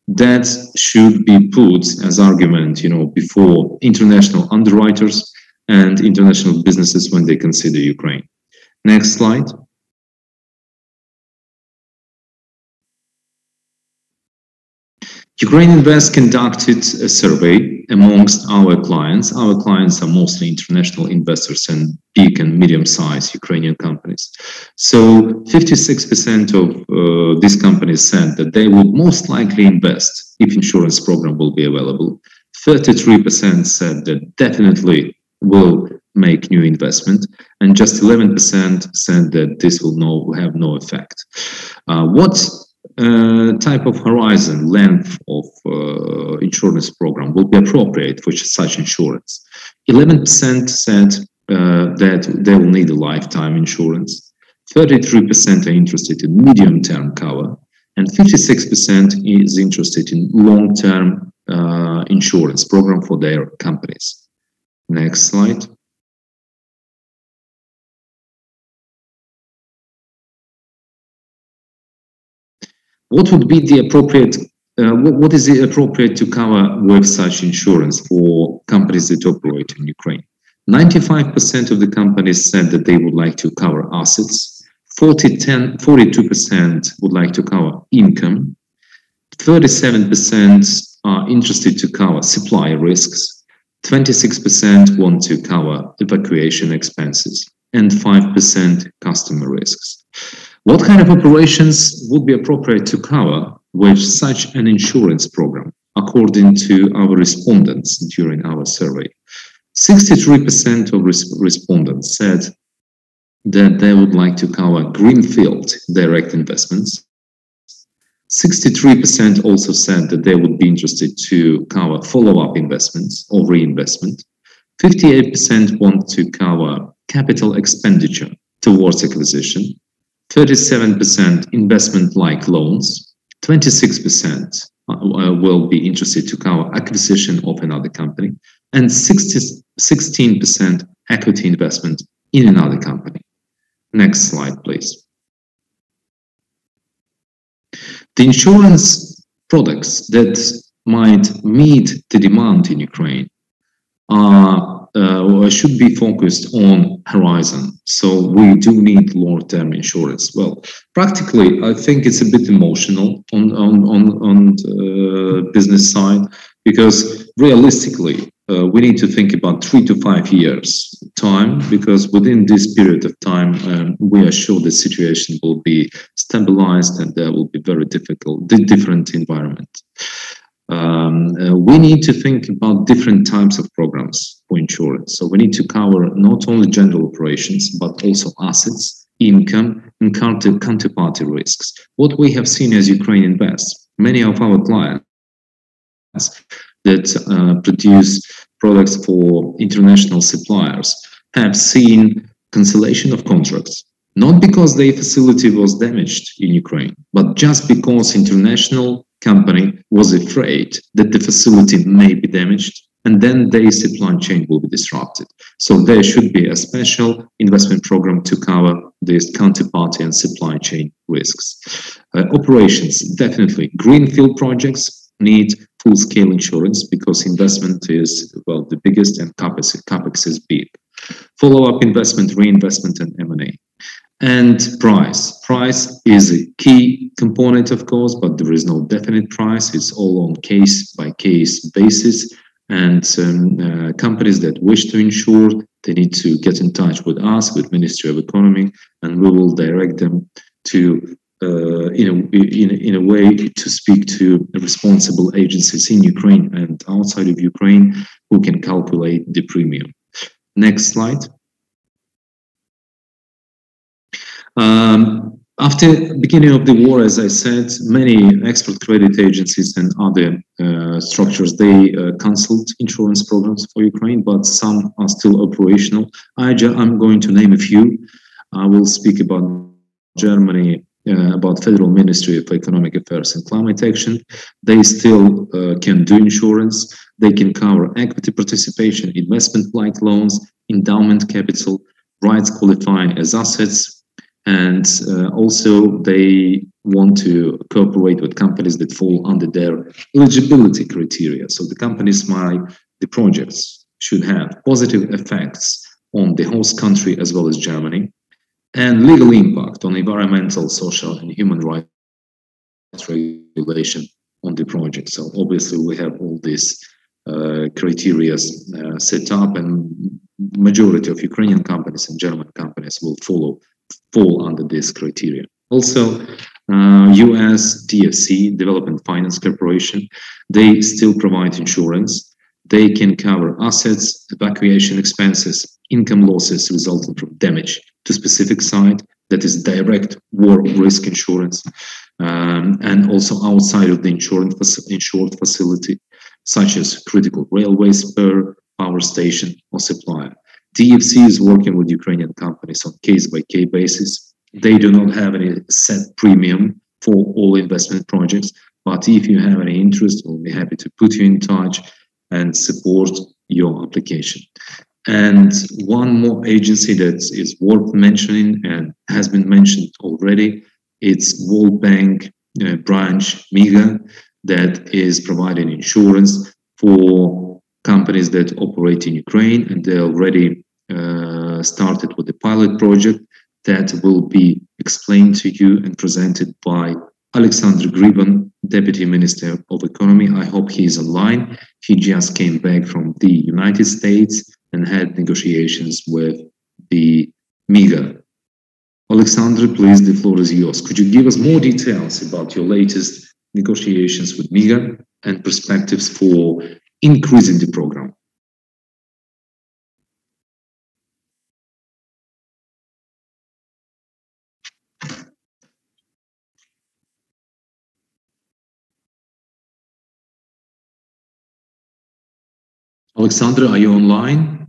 That should be put as argument, before international underwriters and international businesses when they consider Ukraine. Next slide. Ukraine Invest conducted a survey amongst our clients are mostly international investors and big and medium-sized Ukrainian companies. So 56% of these companies said that they would most likely invest if insurance program will be available. 33% said that definitely will make new investment, and just 11% said that this will have no effect. What type of horizon, length of insurance program will be appropriate for such insurance? 11% said that they will need a lifetime insurance. 33% are interested in medium-term cover, and 56% is interested in long-term insurance program for their companies. Next slide. What would be the appropriate, what is it appropriate to cover with such insurance for companies that operate in Ukraine? 95% of the companies said that they would like to cover assets. 42% would like to cover income. 37% are interested to cover supply risks. 26% want to cover evacuation expenses, and 5% customer risks. What kind of operations would be appropriate to cover with such an insurance program, according to our respondents during our survey? 63% of respondents said that they would like to cover greenfield direct investments. 63% also said that they would be interested to cover follow-up investments or reinvestment. 58% want to cover capital expenditure towards acquisition. 37% investment-like loans. 26% will be interested to cover acquisition of another company, and 16% equity investment in another company. Next slide, please. The insurance products that might meet the demand in Ukraine should be focused on horizon. So we do need long-term insurance. Well, practically, I think it's a bit emotional on the business side, because realistically, we need to think about 3 to 5 years time, because within this period of time, we are sure the situation will be stabilized and there will be very different environment. We need to think about different types of programs for insurance. So we need to cover not only general operations, but also assets, income, and counterparty risks. What we have seen as Ukraine invests, many of our clients that produce products for international suppliers have seen cancellation of contracts, not because their facility was damaged in Ukraine, but just because international company was afraid that the facility may be damaged, and then their supply chain will be disrupted. So there should be a special investment program to cover these counterparty and supply chain risks. Operations, definitely. Greenfield projects need full-scale insurance because investment is, well, the biggest, and CapEx is big. Follow-up investment, reinvestment, and M&A. And price. Price is a key component, of course, but there is no definite price. It's all on case-by-case basis. And companies that wish to insure, they need to get in touch with us, with Ministry of Economy, and we will direct them to, in a way, to speak to responsible agencies in Ukraine and outside of Ukraine who can calculate the premium. Next slide. After beginning of the war, as I said, many export credit agencies and other structures, they canceled insurance programs for Ukraine, but some are still operational. I'm going to name a few. I will speak about Germany, about Federal Ministry of Economic Affairs and Climate Action. They still can do insurance. They can cover equity participation, investment-like loans, endowment capital, rights qualifying as assets. And also they want to cooperate with companies that fall under their eligibility criteria. So the projects should have positive effects on the host country as well as Germany, and legal impact on environmental, social, and human rights regulation on the project. So obviously we have all these criteria set up, and majority of Ukrainian companies and German companies will fall under this criteria. Also, US DFC, Development Finance Corporation, they still provide insurance. They can cover assets, evacuation expenses, income losses resulting from damage to specific site, that is direct war risk insurance, and also outside of the insured facility, such as critical railway spur, power station, or supplier. DFC is working with Ukrainian companies on case-by-case basis. They do not have any set premium for all investment projects, but if you have any interest, we'll be happy to put you in touch and support your application. And one more agency that is worth mentioning and has been mentioned already, it's World Bank branch MIGA, that is providing insurance for companies that operate in Ukraine, and they already started with the pilot project that will be explained to you and presented by Alexander Griban, Deputy Minister of Economy. I hope he is online. He just came back from the United States and had negotiations with the MIGA. Alexander, please, the floor is yours. Could you give us more details about your latest negotiations with MIGA and perspectives for increasing the program? Alexander, are you online?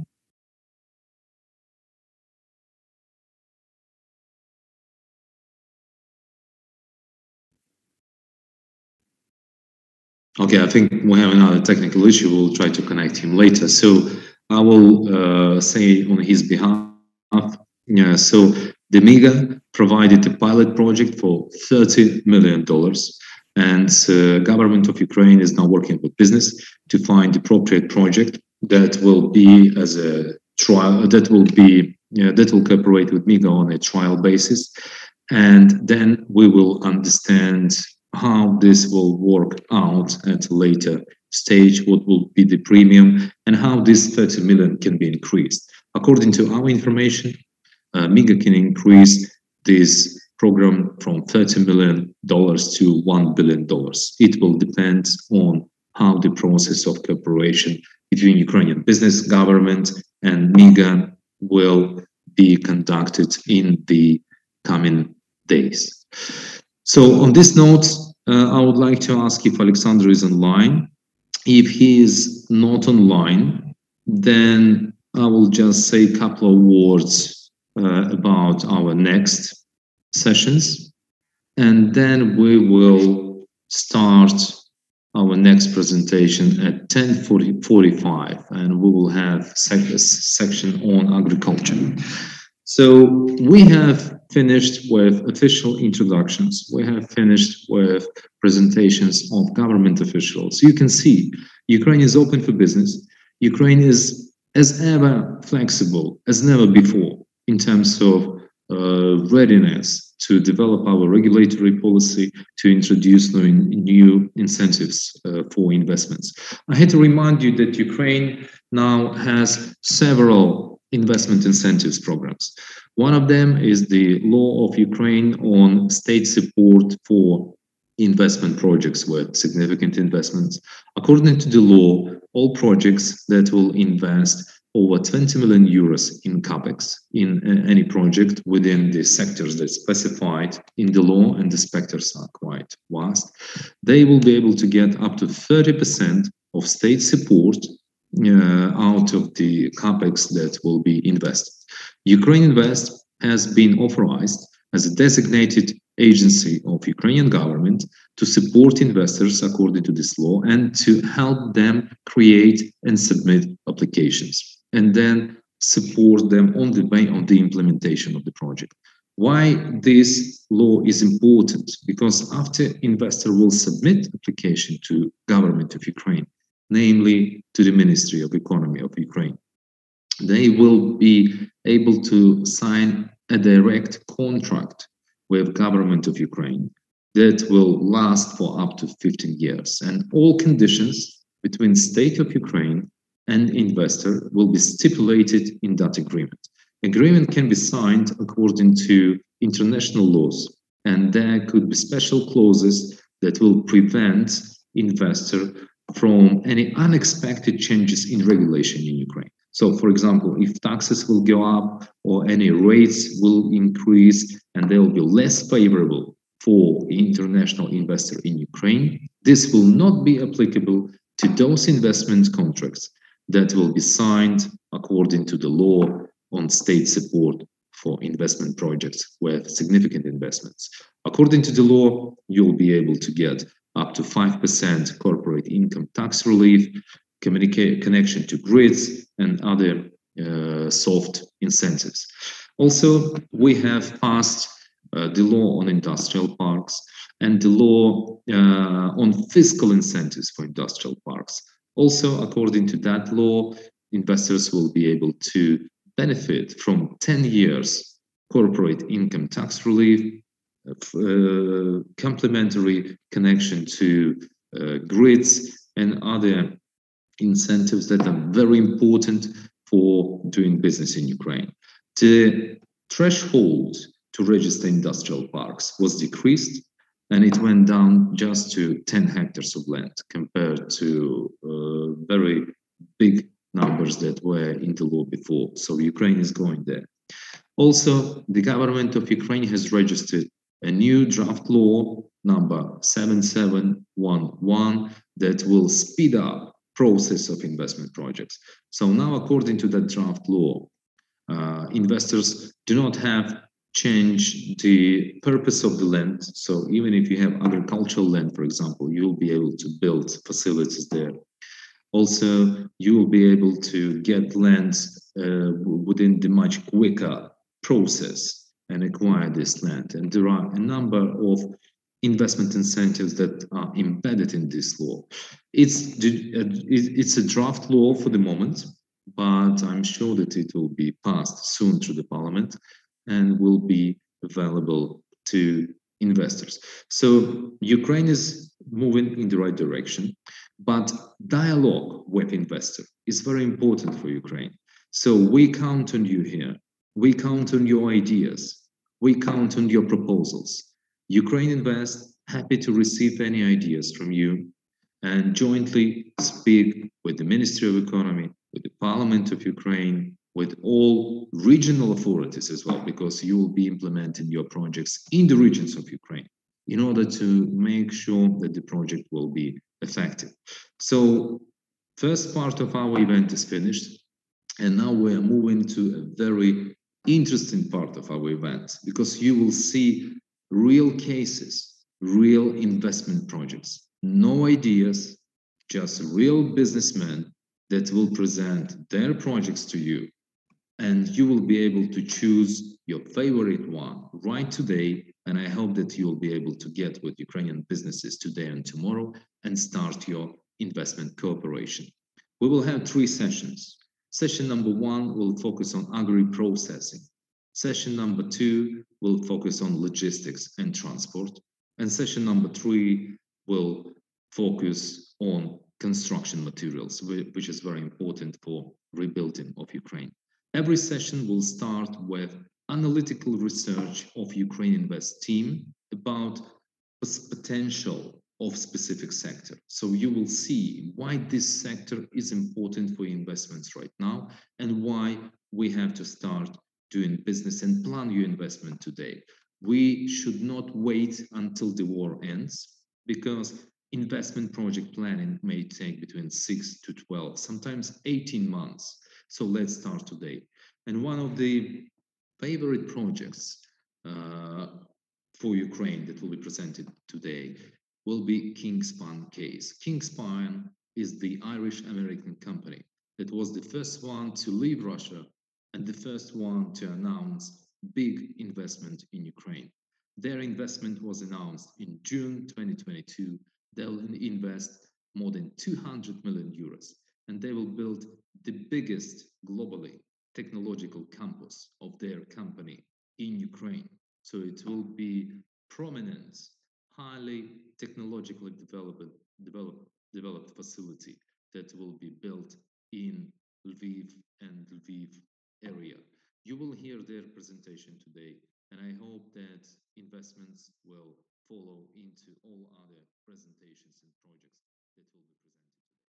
Okay, I think we have another technical issue. We'll try to connect him later. So I will say on his behalf, so the MIGA provided a pilot project for $30 million. And the government of Ukraine is now working with business to find the appropriate project that will be as a trial, that will cooperate with MIGA on a trial basis. And then we will understand how this will work out at a later stage, what will be the premium, and how this 30 million can be increased. According to our information, MIGA can increase this program from $30 million to $1 billion. It will depend on how the process of cooperation between Ukrainian business, government, and MIGA will be conducted in the coming days. So on this note, I would like to ask if Alexander is online. If he is not online, then I will just say a couple of words about our next sessions, and then we will start our next presentation at 10:45, and we will have a section on agriculture. So we have finished with official introductions. We have finished with presentations of government officials. You can see Ukraine is open for business. Ukraine is as ever flexible as never before in terms of readiness to develop our regulatory policy, to introduce new incentives for investments. I had to remind you that Ukraine now has several investment incentives programs. One of them is the law of Ukraine on state support for investment projects with significant investments. According to the law, all projects that will invest over 20 million euros in capex in any project within the sectors that's specified in the law, and the sectors are quite vast, they will be able to get up to 30% of state support out of the capex that will be invested. Ukraine Invest has been authorized as a designated agency of Ukrainian government to support investors according to this law and to help them create and submit applications, and then support them on the implementation of the project. Why this law is important? Because after investor will submit application to government of Ukraine, namely to the Ministry of Economy of Ukraine, they will be able to sign a direct contract with government of Ukraine that will last for up to 15 years. And all conditions between state of Ukraine and investor will be stipulated in that agreement. Agreement can be signed according to international laws, and there could be special clauses that will prevent investor from any unexpected changes in regulation in Ukraine. So, for example, if taxes will go up or any rates will increase and they will be less favorable for international investor in Ukraine, this will not be applicable to those investment contracts that will be signed according to the law on state support for investment projects with significant investments. According to the law, you'll be able to get up to 5% corporate income tax relief, connection to grids, and other soft incentives. Also, we have passed the law on industrial parks and the law on fiscal incentives for industrial parks. Also, according to that law, investors will be able to benefit from 10 years corporate income tax relief, complementary connection to grids, and other incentives that are very important for doing business in Ukraine. The threshold to register industrial parks was decreased, and it went down just to 10 hectares of land compared to very big numbers that were in the law before. So Ukraine is going there. Also, the government of Ukraine has registered a new draft law number 7711 that will speed up process of investment projects. So now, according to that draft law, investors do not have change the purpose of the land. So even if you have agricultural land, for example, you will be able to build facilities there. Also, you will be able to get lands within the much quicker process and acquire this land. And there are a number of investment incentives that are embedded in this law. It's a draft law for the moment, but I'm sure that it will be passed soon through the parliament and will be available to investors. So Ukraine is moving in the right direction, but dialogue with investors is very important for Ukraine. So we count on you here. We count on your ideas. We count on your proposals. Ukraine Invest, happy to receive any ideas from you and jointly speak with the Ministry of Economy, with the Parliament of Ukraine, with all regional authorities as well, because you will be implementing your projects in the regions of Ukraine in order to make sure that the project will be effective. So first part of our event is finished, and now we are moving to a very interesting part of our event, because you will see real cases, real investment projects, no ideas, just real businessmen that will present their projects to you, and you will be able to choose your favorite one right today. And I hope that you will be able to get with Ukrainian businesses today and tomorrow and start your investment cooperation. We will have 3 sessions. Session number 1 will focus on agri-processing. Session number 2 will focus on logistics and transport. And session number 3 will focus on construction materials, which is very important for rebuilding of Ukraine. Every session will start with analytical research of Ukraine Invest team about the potential of specific sector. So you will see why this sector is important for investments right now and why we have to start doing business and plan your investment today. We should not wait until the war ends, because investment project planning may take between 6 to 12, sometimes 18 months. So let's start today. And one of the favorite projects for Ukraine that will be presented today will be Kingspan case. Kingspan is the Irish-American company that was the first one to leave Russia and the first one to announce big investment in Ukraine. Their investment was announced in June 2022. They'll invest more than 200 million euros, and they will build the biggest globally technological campus of their company in Ukraine. So it will be prominent, highly technologically developed facility that will be built in Lviv and Lviv area. You will hear their presentation today, and I hope that investments will follow into all other presentations and projects that will be presented today.